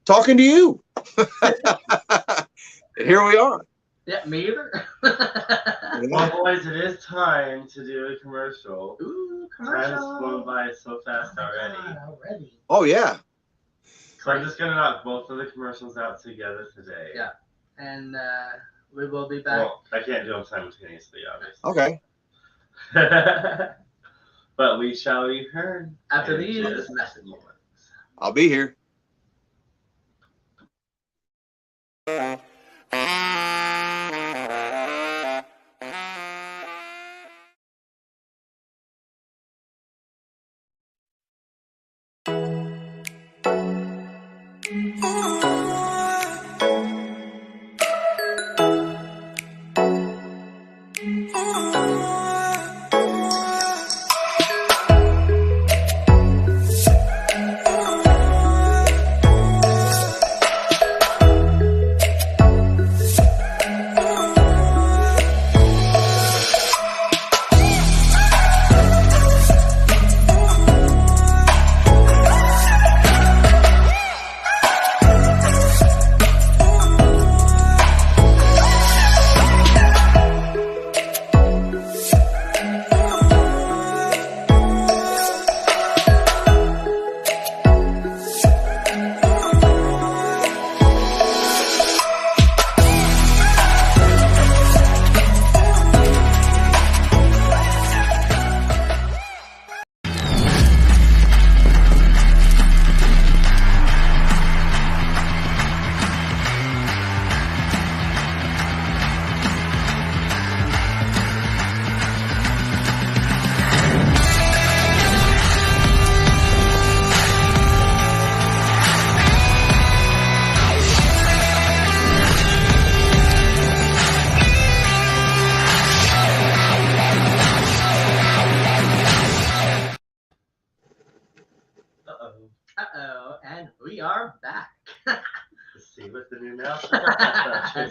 talking to you. And here we are. Yeah, me either. Well, boys, it is time to do a commercial. Ooh, commercial. Time's flown by so fast already. Oh yeah. So I'm just gonna knock both of the commercials out together today. Yeah, and we will be back. Well, I can't do them simultaneously, obviously. Okay. But we shall return After in these just message moments. I'll be here.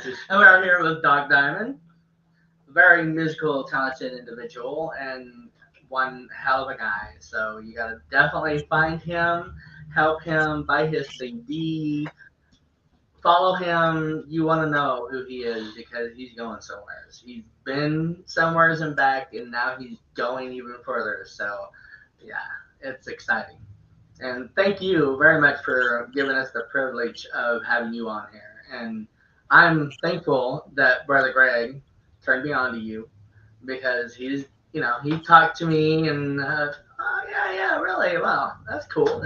And we're here with Dog Diamond, a very musical, talented individual, and one hell of a guy. So you gotta definitely find him, help him, buy his CD, follow him. You want to know who he is because he's going somewhere. He's been somewheres and back, and now he's going even further. So, yeah, it's exciting. And thank you very much for giving us the privilege of having you on here. And I'm thankful that Brother Greg turned me on to you because he's, he talked to me and, oh, yeah, really? Well, that's cool,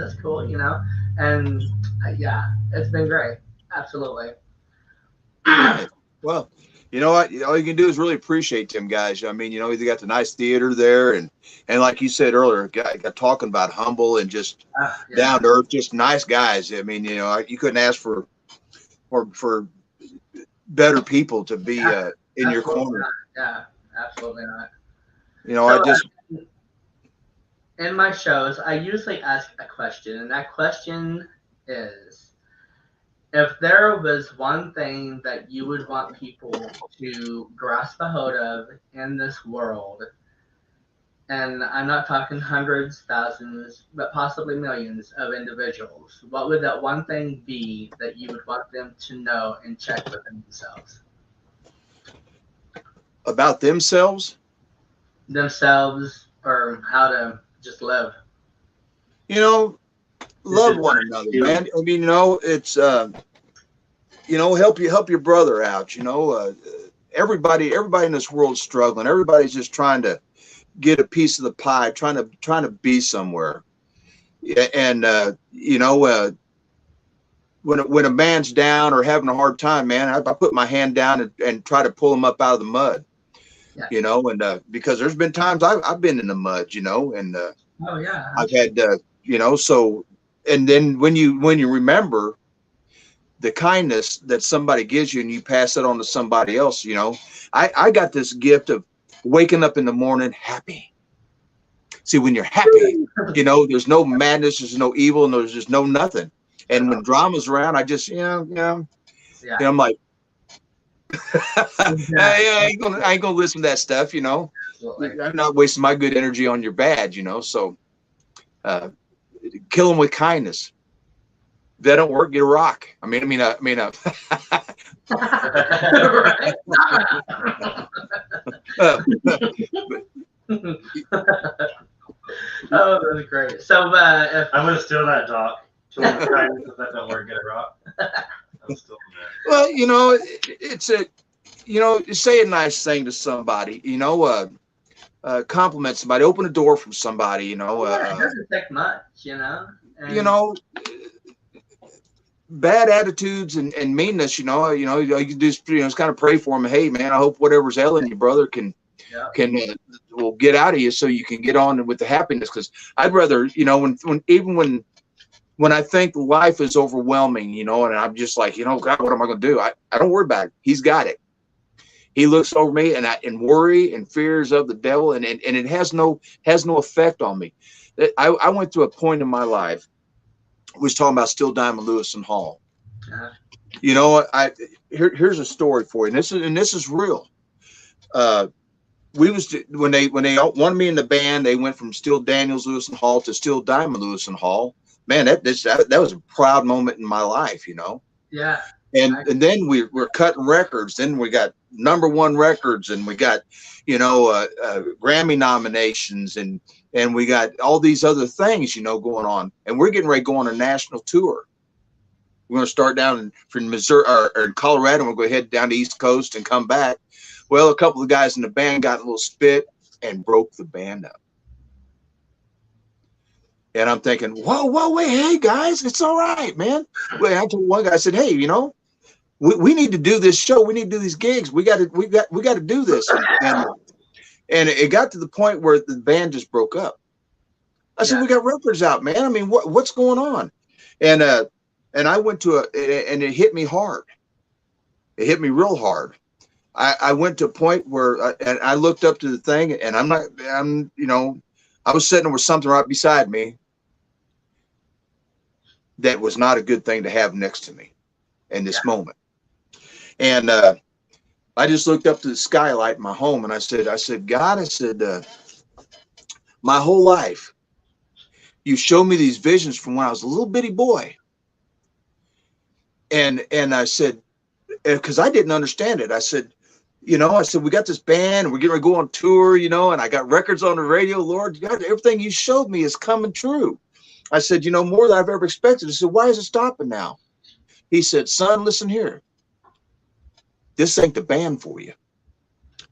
And, yeah, it's been great. Absolutely. Well, you know what? All you can do is really appreciate them guys. I mean, they got the nice theater there, and like you said earlier, got talking about humble and just down to earth, just nice guys. I mean, you couldn't ask for better people to be in your corner. Not. Yeah, absolutely not. In my shows, I usually ask a question, and that question is, if there was one thing that you would want people to grasp a hold of in this world, and I'm not talking hundreds, thousands, but possibly millions of individuals, what would that one thing be that you would want them to know and check within themselves? About themselves? Themselves, or how to just live. Love one another, man. I mean, it's help your brother out. Everybody in this world is struggling. Everybody's just trying to get a piece of the pie, trying to be somewhere. And when a man's down or having a hard time, man, I put my hand down and try to pull him up out of the mud. Yeah. And because there's been times I've been in the mud, and oh yeah, I've had so. And then when you remember the kindness that somebody gives you and you pass it on to somebody else, I got this gift of waking up in the morning happy. See, when you're happy, there's no madness, there's no evil, and there's just no nothing. And when drama's around, I just, I'm like, I ain't gonna listen to that stuff, Absolutely. I'm not wasting my good energy on your bad, so kill them with kindness. If that don't work, get a rock. I mean. Oh, that was great. So, I'm gonna steal that, Doc. Kill them with kindness. If that don't work, get a rock. I'm still well, it's say a nice thing to somebody. Compliment somebody, open a door from somebody. It doesn't take much, bad attitudes and meanness, you just kind of pray for them. Hey, man, I hope whatever's ailing you, brother, will get out of you so you can get on with the happiness. Because I'd rather, when I think life is overwhelming, and I'm just like, God, what am I going to do? I don't worry about it. He's got it. He looks over me, and worry and fears of the devil, and it has no effect on me. I went through a point in my life. We was talking about Steele Diamond Louis Hall. Here's a story for you, and this is real. When they wanted me in the band, they went from Steele Daniels Louis Hall to Steele Diamond Louis Hall. Man, that was a proud moment in my life, Yeah. And then we're cutting records. Then we got #1 records, and we got Grammy nominations, and we got all these other things going on. And we're getting ready to go on a national tour. We're going to start down from Missouri or in Colorado, and we're going to head down the East Coast and come back. Well, a couple of guys in the band got a little spit and broke the band up. And I'm thinking, whoa, wait, hey guys, it's all right, man. Well, I told one guy, I said, hey, we need to do this show. We need to do these gigs. We got to do this. And it got to the point where the band just broke up. I said, we got records out, man. I mean, what's going on? And I went to and it hit me hard. It hit me real hard. I went to a point where and I looked up to the thing, and I was sitting with something right beside me that was not a good thing to have next to me in this moment. And I just looked up to the skylight in my home and I said, God, I said, my whole life, you showed me these visions from when I was a little bitty boy. And I said, because I didn't understand it. I said, we got this band, we're getting ready to go on tour, and I got records on the radio. Lord, God, everything you showed me is coming true. I said, more than I've ever expected. I said, why is it stopping now? He said, son, listen here. This ain't the band for you.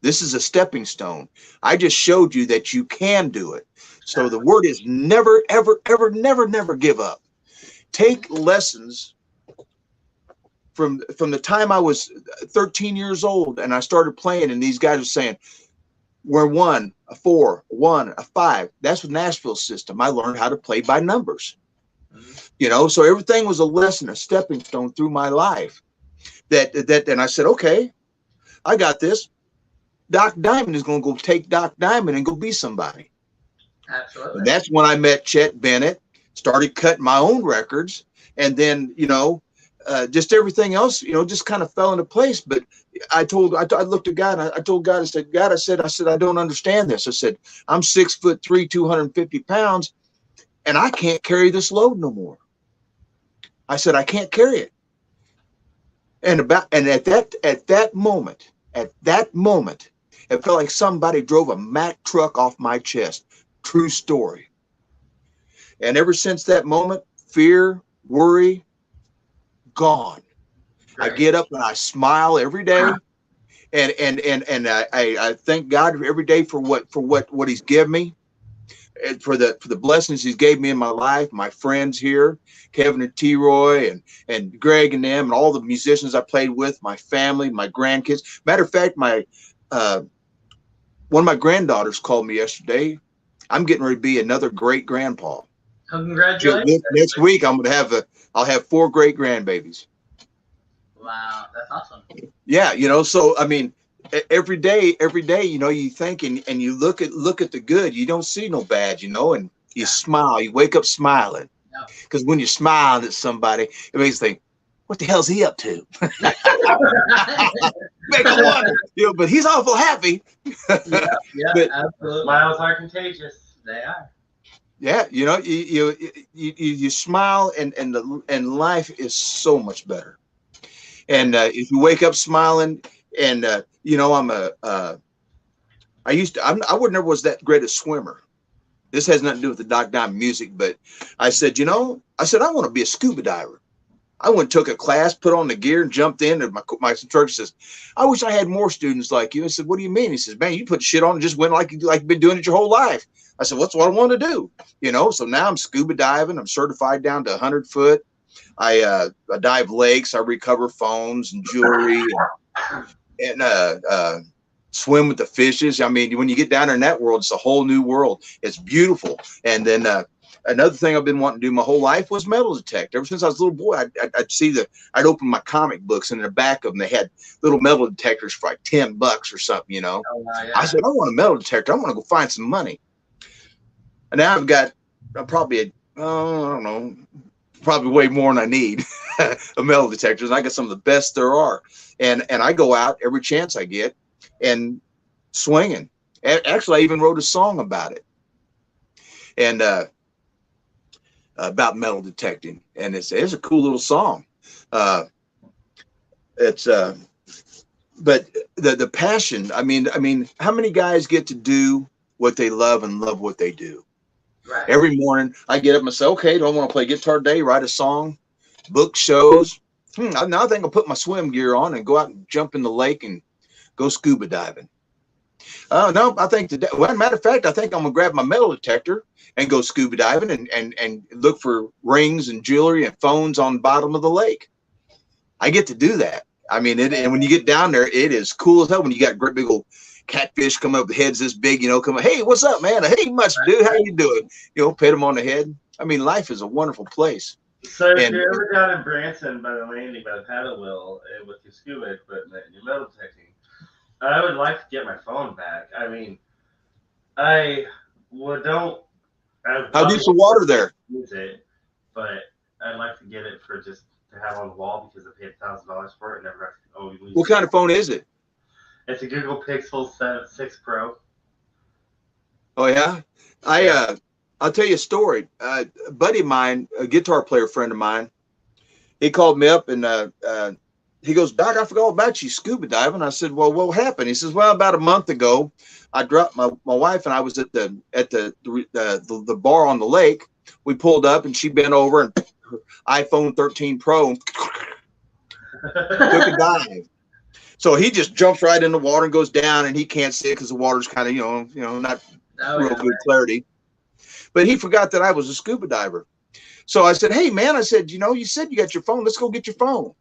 This is a stepping stone. I just showed you that you can do it. So the word is never, ever, ever, never, never give up. Take lessons from the time I was 13 years old and I started playing, and these guys were saying, we're 1, a 4, a 1, a 5. That's the Nashville system. I learned how to play by numbers. So everything was a lesson, a stepping stone through my life. And I said, okay, I got this. Doc Diamond is going to go take Doc Diamond and go be somebody. Absolutely. And that's when I met Chet Bennett, started cutting my own records, and then, just everything else, just kind of fell into place. But I looked at God and I told God, I said, God, I said, I don't understand this. I said, I'm 6'3", 250 pounds, and I can't carry this load no more. I said, I can't carry it. And at that moment, it felt like somebody drove a Mack truck off my chest. True story. And ever since that moment, fear, worry, gone. Right. I get up and I smile every day, and I thank God every day for what He's given me, and for the blessings He's gave me in my life. My friends here, Kevin and T. Roy and Greg and them, and all the musicians I played with, my family, my grandkids. Matter of fact, one of my granddaughters called me yesterday. I'm getting ready to be another great grandpa. Congratulations! Next week, I'll have 4 great grandbabies. Wow, that's awesome. Yeah, so I mean, every day, you think and you look at the good. You don't see no bad, and you smile. You wake up smiling, because when you're smiling at somebody, it makes you think, what the hell's he up to? Make a wonder, but he's awful happy. Yeah, but, absolutely. Smiles are contagious. They are. Yeah, you smile, and life is so much better. And if you wake up smiling, and I would never was that great a swimmer. This has nothing to do with the Doc Diamond music, but I said, I want to be a scuba diver. I went and took a class, put on the gear, and jumped in. And my instructor says, I wish I had more students like you. I said, what do you mean? He says, man, you put shit on and just went like you've been doing it your whole life. I said, what's what I want to do? So now I'm scuba diving. I'm certified down to 100 foot. I dive lakes. I recover phones and jewelry, and swim with the fishes. I mean, when you get down there in that world, it's a whole new world. It's beautiful. And then another thing I've been wanting to do my whole life was metal detect. Ever since I was a little boy, I'd open my comic books, and in the back of them, they had little metal detectors for like $10 or something, Oh, yeah. I said, I want a metal detector. I want to go find some money. And now I've got probably way more than I need of metal detectors. And I got some of the best there are. And I go out every chance I get and swinging. Actually, I even wrote a song about it. And about metal detecting. And it's a cool little song. But the passion, I mean, how many guys get to do what they love and love what they do? Right. Every morning I get up and say, okay, do I want to play guitar today, write a song, book shows? Now I think I'll put my swim gear on and go out and jump in the lake and go scuba diving. No, I think today, well, matter of fact, I think I'm gonna grab my metal detector and go scuba diving and look for rings and jewelry and phones on the bottom of the lake. I get to do that. I mean, and when you get down there, it is cool as hell when you got great big old catfish coming up, the heads this big, come, hey, what's up, man? Hey, much dude, how you doing? Pet them on the head. I mean, life is a wonderful place. So if you're ever down in Branson by the landing, by the paddle wheel, with your scuba equipment and your metal detecting, I would like to get my phone back. I mean, how deep's the water there? Use it, but I'd like to get it for just to have on the wall because I paid $1,000 for it and never got to What kind of phone is it? It's a Google Pixel 6 Pro. Oh yeah, I'll tell you a story. A buddy of mine, a guitar player friend of mine, he called me up and he goes, Doc, I forgot all about you scuba diving. I said, well, what happened? He says, well, about a month ago, I dropped my wife and I was at the bar on the lake. We pulled up and she bent over and her iPhone 13 Pro took a dive. So he just jumps right in the water and goes down, and he can't see it because the water's kind of, not real good clarity. But he forgot that I was a scuba diver. So I said, hey, man, I said, you said you got your phone. Let's go get your phone.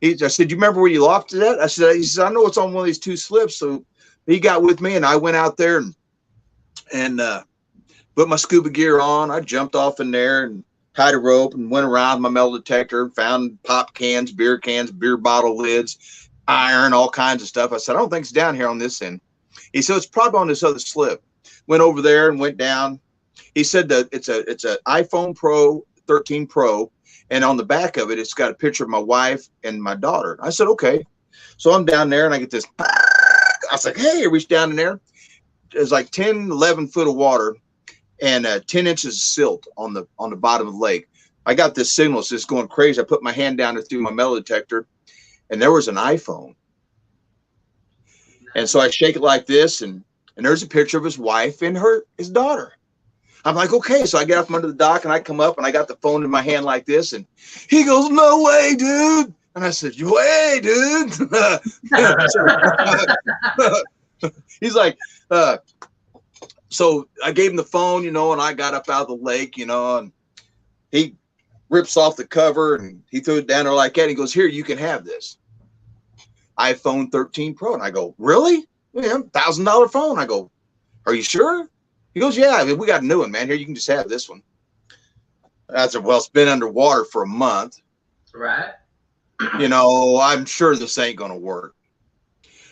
I said, you remember where you lost it at? He said, I know it's on one of these 2 slips. So he got with me, and I went out there and put my scuba gear on. I jumped off in there and tied a rope and went around my metal detector, found pop cans, beer bottle lids, iron, all kinds of stuff. I said, I don't think it's down here on this end. He said, it's probably on this other slip. Went over there and went down. He said that it's an iPhone 13 Pro, and on the back of it, it's got a picture of my wife and my daughter. I said, okay. So I'm down there, and I get this. I was like, hey, I reached down in there. There's like 10, 11 foot of water and 10 inches of silt on the bottom of the lake. I got this signal. It's just going crazy. I put my hand down through my metal detector, and there was an iPhone. And so I shake it like this, and there's a picture of his wife and his daughter. I'm like, okay. So I get up from under the dock, and I come up, and I got the phone in my hand like this, and he goes, no way, dude. And I said, way, dude. He's like, so I gave him the phone, and I got up out of the lake, and he rips off the cover, and he threw it down there like that. And he goes, here, you can have this iPhone 13 Pro. And I go, really? Yeah, $1,000 phone. I go, are you sure? He goes, yeah, we got a new one, man. Here, you can just have this one. I said, well, it's been underwater for a month. Right. I'm sure this ain't going to work.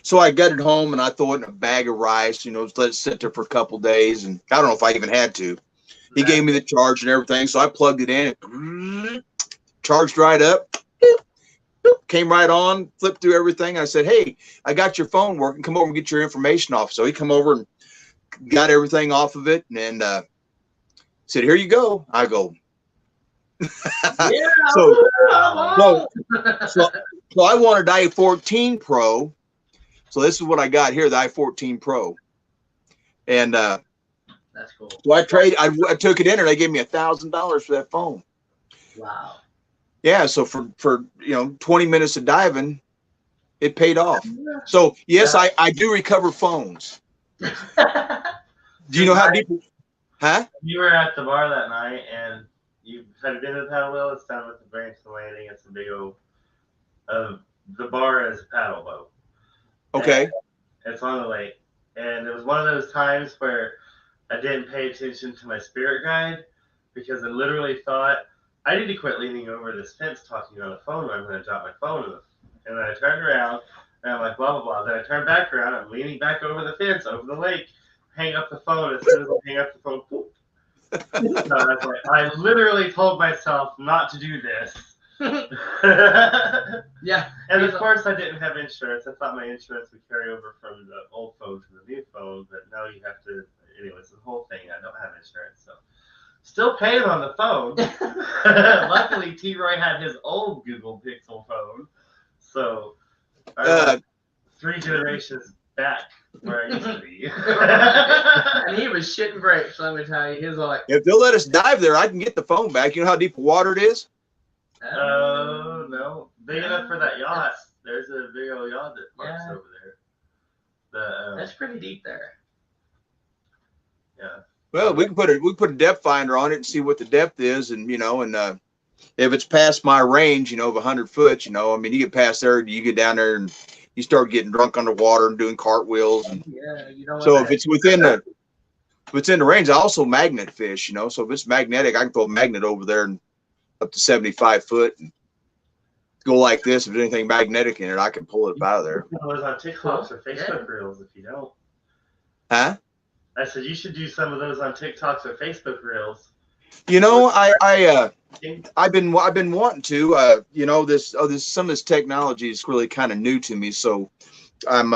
So I got it home, and I throw it in a bag of rice, let it sit there for a couple days. And I don't know if I even had to. He gave me the charge and everything. So I plugged it in, and charged right up, came right on, flipped through everything. I said, hey, I got your phone working. Come over and get your information off. So he come over and got everything off of it, and said, here you go. I go, Yeah. so I wanted i14 Pro. So this is what I got here, the i14 Pro. And that's cool. so I took it in, and they gave me $1,000 for that phone. Wow. Yeah, so for 20 minutes of diving, it paid off. So yes, I do recover phones. Do you know how people? Huh? You were at the bar that night, and you had been to the paddle wheel. It's down with the branch of the landing. It's a big old. The bar is a paddle boat. Okay. And it's on the lake, and it was one of those times where I didn't pay attention to my spirit guide because I literally thought I need to quit leaning over this fence talking on the phone. I'm going to drop my phone, and then I turned around, and I'm like, blah blah blah. Then I turned back around. I'm leaning back over the fence, over the lake. Hang up the phone. As soon as I hang up the phone, boop. So I was like, I literally told myself not to do this. Yeah. And of course, I didn't have insurance. I thought my insurance would carry over from the old phone to the new phone, but now you have to. Anyways, the whole thing. I don't have insurance, so still paying on the phone. Luckily, T-Roy had his old Google Pixel phone, so I 3 generations back where I used to be. And he was shitting bricks, let me tell you. He was like, If they'll let us dive there, I can get the phone back. You know how deep water it is? Oh, no. Big enough for that yacht. There's a big old yacht that parks over there. That's pretty deep there. Yeah. Well, we can put a depth finder on it and see what the depth is, and if it's past my range, of 100 foot, you get past there, you get down there and you start getting drunk underwater and doing cartwheels. And so if it's within the range, I also magnet fish, so if it's magnetic, I can throw a magnet over there and up to 75 foot and go like this. If there's anything magnetic in it, I can pull it out of there. Those on TikToks or Facebook Reels if you don't. Huh? I said you should do some of those on TikToks or Facebook Reels. You know, I've been wanting to. You know, this some of this technology is really kind of new to me, so I'm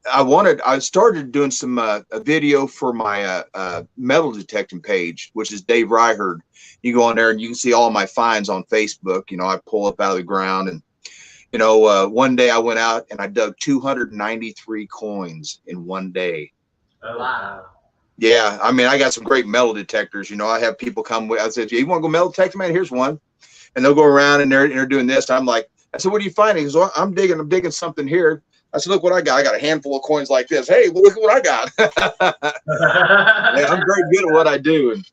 I started doing some a video for my metal detecting page, which is Dave Ryherd. You go on there and you can see all my finds on Facebook. You know, I pull up out of the ground, and you know, one day I went out and I dug 293 coins in one day. Oh, wow. Yeah, I mean, I got some great metal detectors. You know, I have people come with. I said, "You want to go metal detecting, man? Here's one," and they'll go around and they're doing this. I'm like, I said, "What are you finding?" He goes, well, I'm digging something here. I said, "Look what I got. I got a handful of coins like this. Hey, well, look at what I got." Yeah, I'm very good at what I do. And,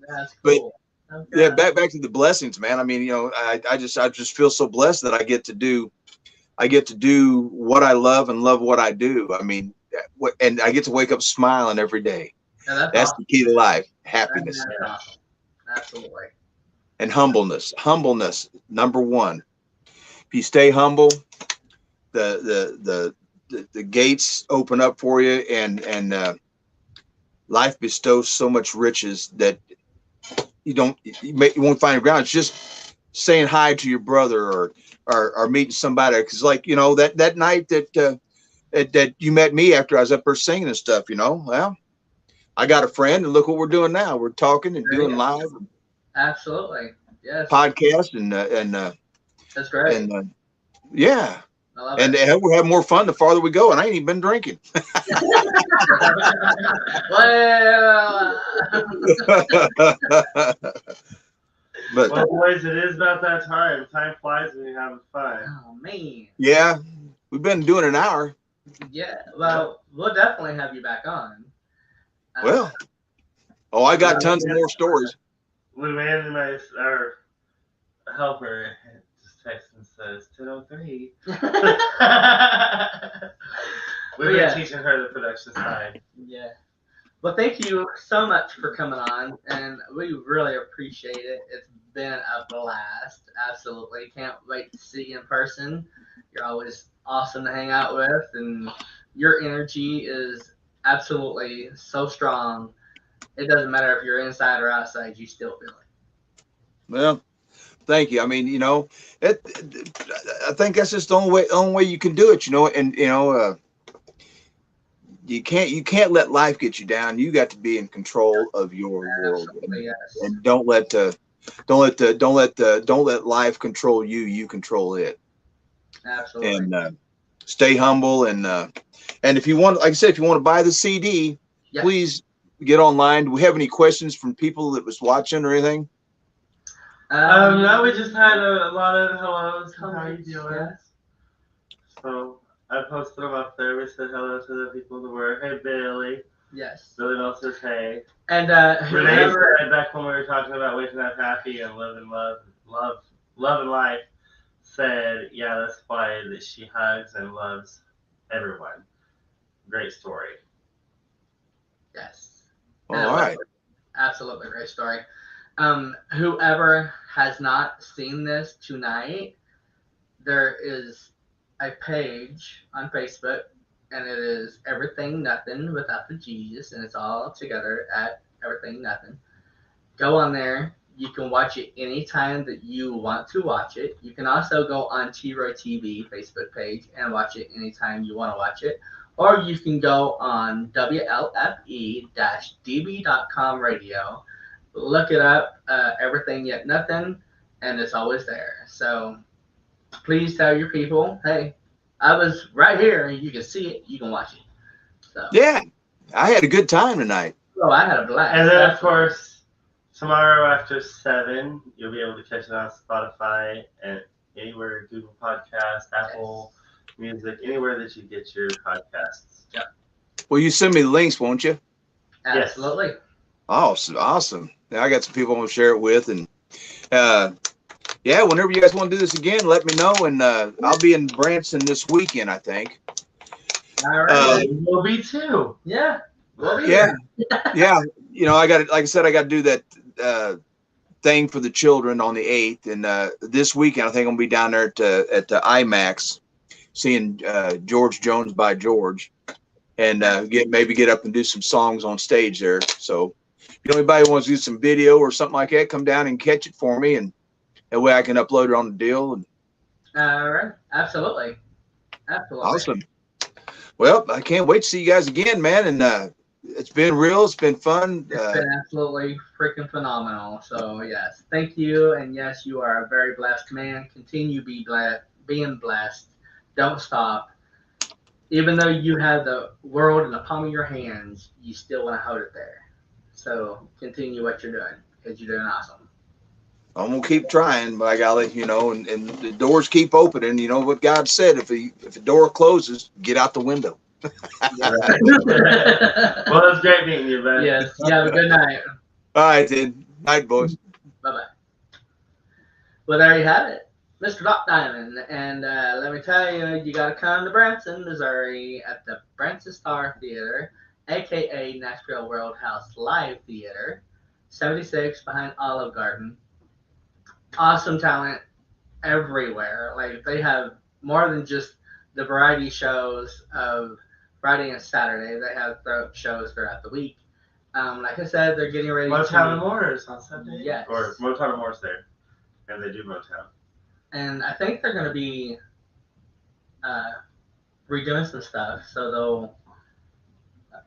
That's cool. but yeah, back to the blessings, man. I mean, you know, I just feel so blessed that I get to do what I love and love what I do. I mean, and I get to wake up smiling every day. Yeah, that's awesome. The key to life: happiness. That's awesome. Absolutely. And humbleness. Humbleness, number one. If you stay humble, the gates open up for you, and life bestows so much riches that you won't find ground. It's just saying hi to your brother or meeting somebody, because like, you know, that night that you met me after I was up there singing and stuff, you know, well, I got a friend, and look what we're doing now. We're talking and doing live. Absolutely. Yes. Podcast and that's great. And yeah. I love and it. we're having more fun the farther we go, and I ain't even been drinking. Well, but well, boys, it is about that time. Time flies when you're having fun. oh man. yeah, we've been doing an hour. Yeah. Well, we'll definitely have you back on. Well, I got tons of more stories. When our helper just texts and says 10:03. We've been teaching her the production side. Yeah. Well, thank you so much for coming on, and we really appreciate it. It's been a blast. Absolutely. Can't wait to see you in person. You're always awesome to hang out with, and your energy is absolutely so strong. It doesn't matter if you're inside or outside, you still feel it. Well, thank you. I mean, you know, I think that's just the only way you can do it, you know, and you know, you can't let life get you down. You got to be in control of your world, and don't let life control you. You control it. Absolutely. And stay humble, and if you want, like I said, if you want to buy the CD, please get online. Do we have any questions from people that was watching or anything? No, we just had a lot of hellos. How are you doing? Yes. So I posted them up there. We said hello to the people that were. Hey, Bailey. Yes. Billy Bell says hey. And Renee said back when we were talking about waking up happy and living love and life, said, yeah, that's why that she hugs and loves everyone. Great story. Yes. All right. Absolutely great story. Whoever has not seen this tonight, there is a page on Facebook, and it is Everything Nothin without the G's, and it's all together at Everything Nothin. Go on there. You can watch it anytime that you want to watch it. You can also go on T-Roy TV Facebook page and watch it anytime you want to watch it. Or you can go on WLFE-DB.com radio. Look it up, Everything Yet Nothin, and it's always there. So please tell your people, hey, I was right here. You can see it. You can watch it. So yeah, I had a good time tonight. Oh, I had a blast. And then, of course, tomorrow after 7, you'll be able to catch it on Spotify and anywhere, Google Podcast, Apple Music, anywhere that you get your podcasts. Yep. Well, you send me the links, won't you? Absolutely. Yes. Oh, awesome. Now I got some people I want to share it with, and yeah, whenever you guys want to do this again, let me know, and I'll be in Branson this weekend, I think. All right. We'll be too. Yeah. We'll be yeah. Yeah. You know, I got, like I said, I got to do that thing for the children on the 8th, and this weekend I think I'm gonna be down there at the IMAX seeing George Jones by George, and maybe get up and do some songs on stage there. So anybody wants to do some video or something like that, come down and catch it for me, and that way I can upload it on the deal. And All right. Absolutely. awesome. Well, I can't wait to see you guys again, man. And it's been real. It's been fun. It's been absolutely freaking phenomenal. So yes, thank you. And yes, you are a very blessed man. Continue being blessed. Don't stop. Even though you have the world in the palm of your hands, you still want to hold it there. So continue what you're doing because you're doing awesome. I'm gonna keep trying, by golly, and the doors keep opening. You know what God said: if the door closes, get out the window. Well, it's great meeting you, man. Yes. You have a good night. All right, then. Night, boys. Bye bye. Well, there you have it, Mr. Doc Diamond. And let me tell you, you got to come to Branson, Missouri, at the Branson Star Theater, aka Nashville World House Live Theater, 76 behind Olive Garden. Awesome talent everywhere. Like, they have more than just the variety shows of Friday and Saturday. They have shows throughout the week. Like I said, they're getting ready Motown and Moore's on Sunday. Yes. Or Motown and Moore's there. And they do Motown. And I think they're going to be redoing some stuff. So they'll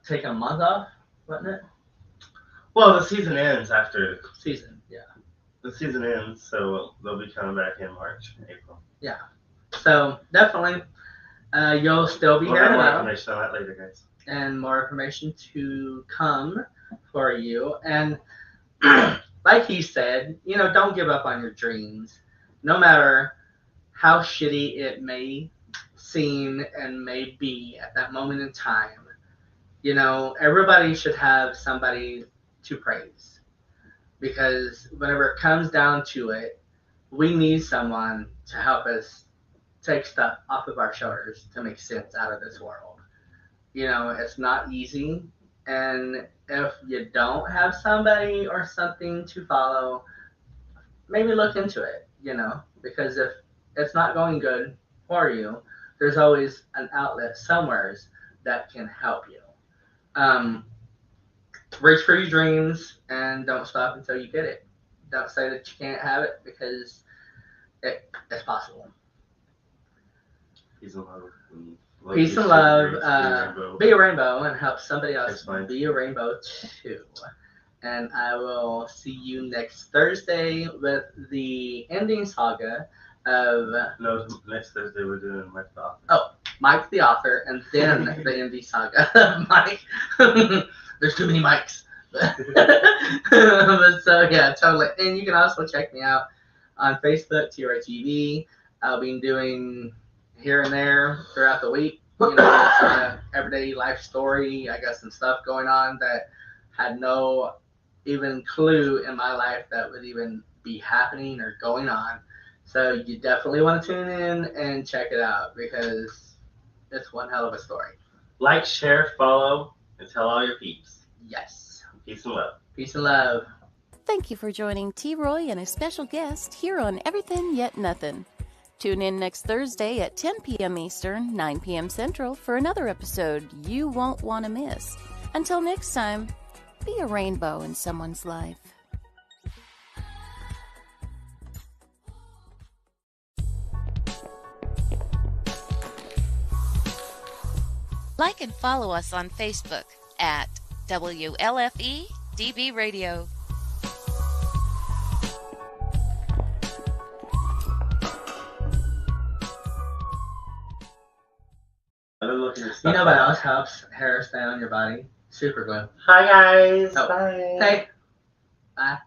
take a month off, wouldn't it? Well, the season ends after. Season, yeah. The season ends, so they'll be coming back in March, April. Yeah. So definitely, you'll still be We'll hearing have more about information on that later, guys. and more information to come for you. And like he said, don't give up on your dreams. No matter how shitty it may seem and may be at that moment in time, everybody should have somebody to praise. Because whenever it comes down to it, we need someone to help us take stuff off of our shoulders to make sense out of this world. It's not easy. And if you don't have somebody or something to follow, maybe look into it, because if it's not going good for you, there's always an outlet somewhere that can help you. Reach for your dreams and don't stop until you get it. Don't say that you can't have it, because it's possible. Peace and love. Peace and love. Be a rainbow and help somebody else be a rainbow too. And I will see you next Thursday with the ending saga of. No, next Thursday we're doing Mike the Author. Oh, Mike the Author, and then the ending saga of Mike. There's too many mics. But so yeah, totally. And you can also check me out on Facebook, TRTV. I'll be doing here and there throughout the week. Just an everyday life story. I got some stuff going on that had no even clue in my life that would even be happening or going on. So you definitely want to tune in and check it out, because it's one hell of a story. Like, share, follow, and tell all your peeps. Yes. Peace and love. Peace and love. Thank you for joining T. Roy and a special guest here on Everythin Yet Nothin. Tune in next Thursday at 10 p.m. Eastern, 9 p.m. Central for another episode you won't want to miss. Until next time, be a rainbow in someone's life. Like and follow us on Facebook at WLFE DB Radio. You know what else helps hair stay on your body? Super glue. Hi guys. Oh. Bye. Hey. Bye.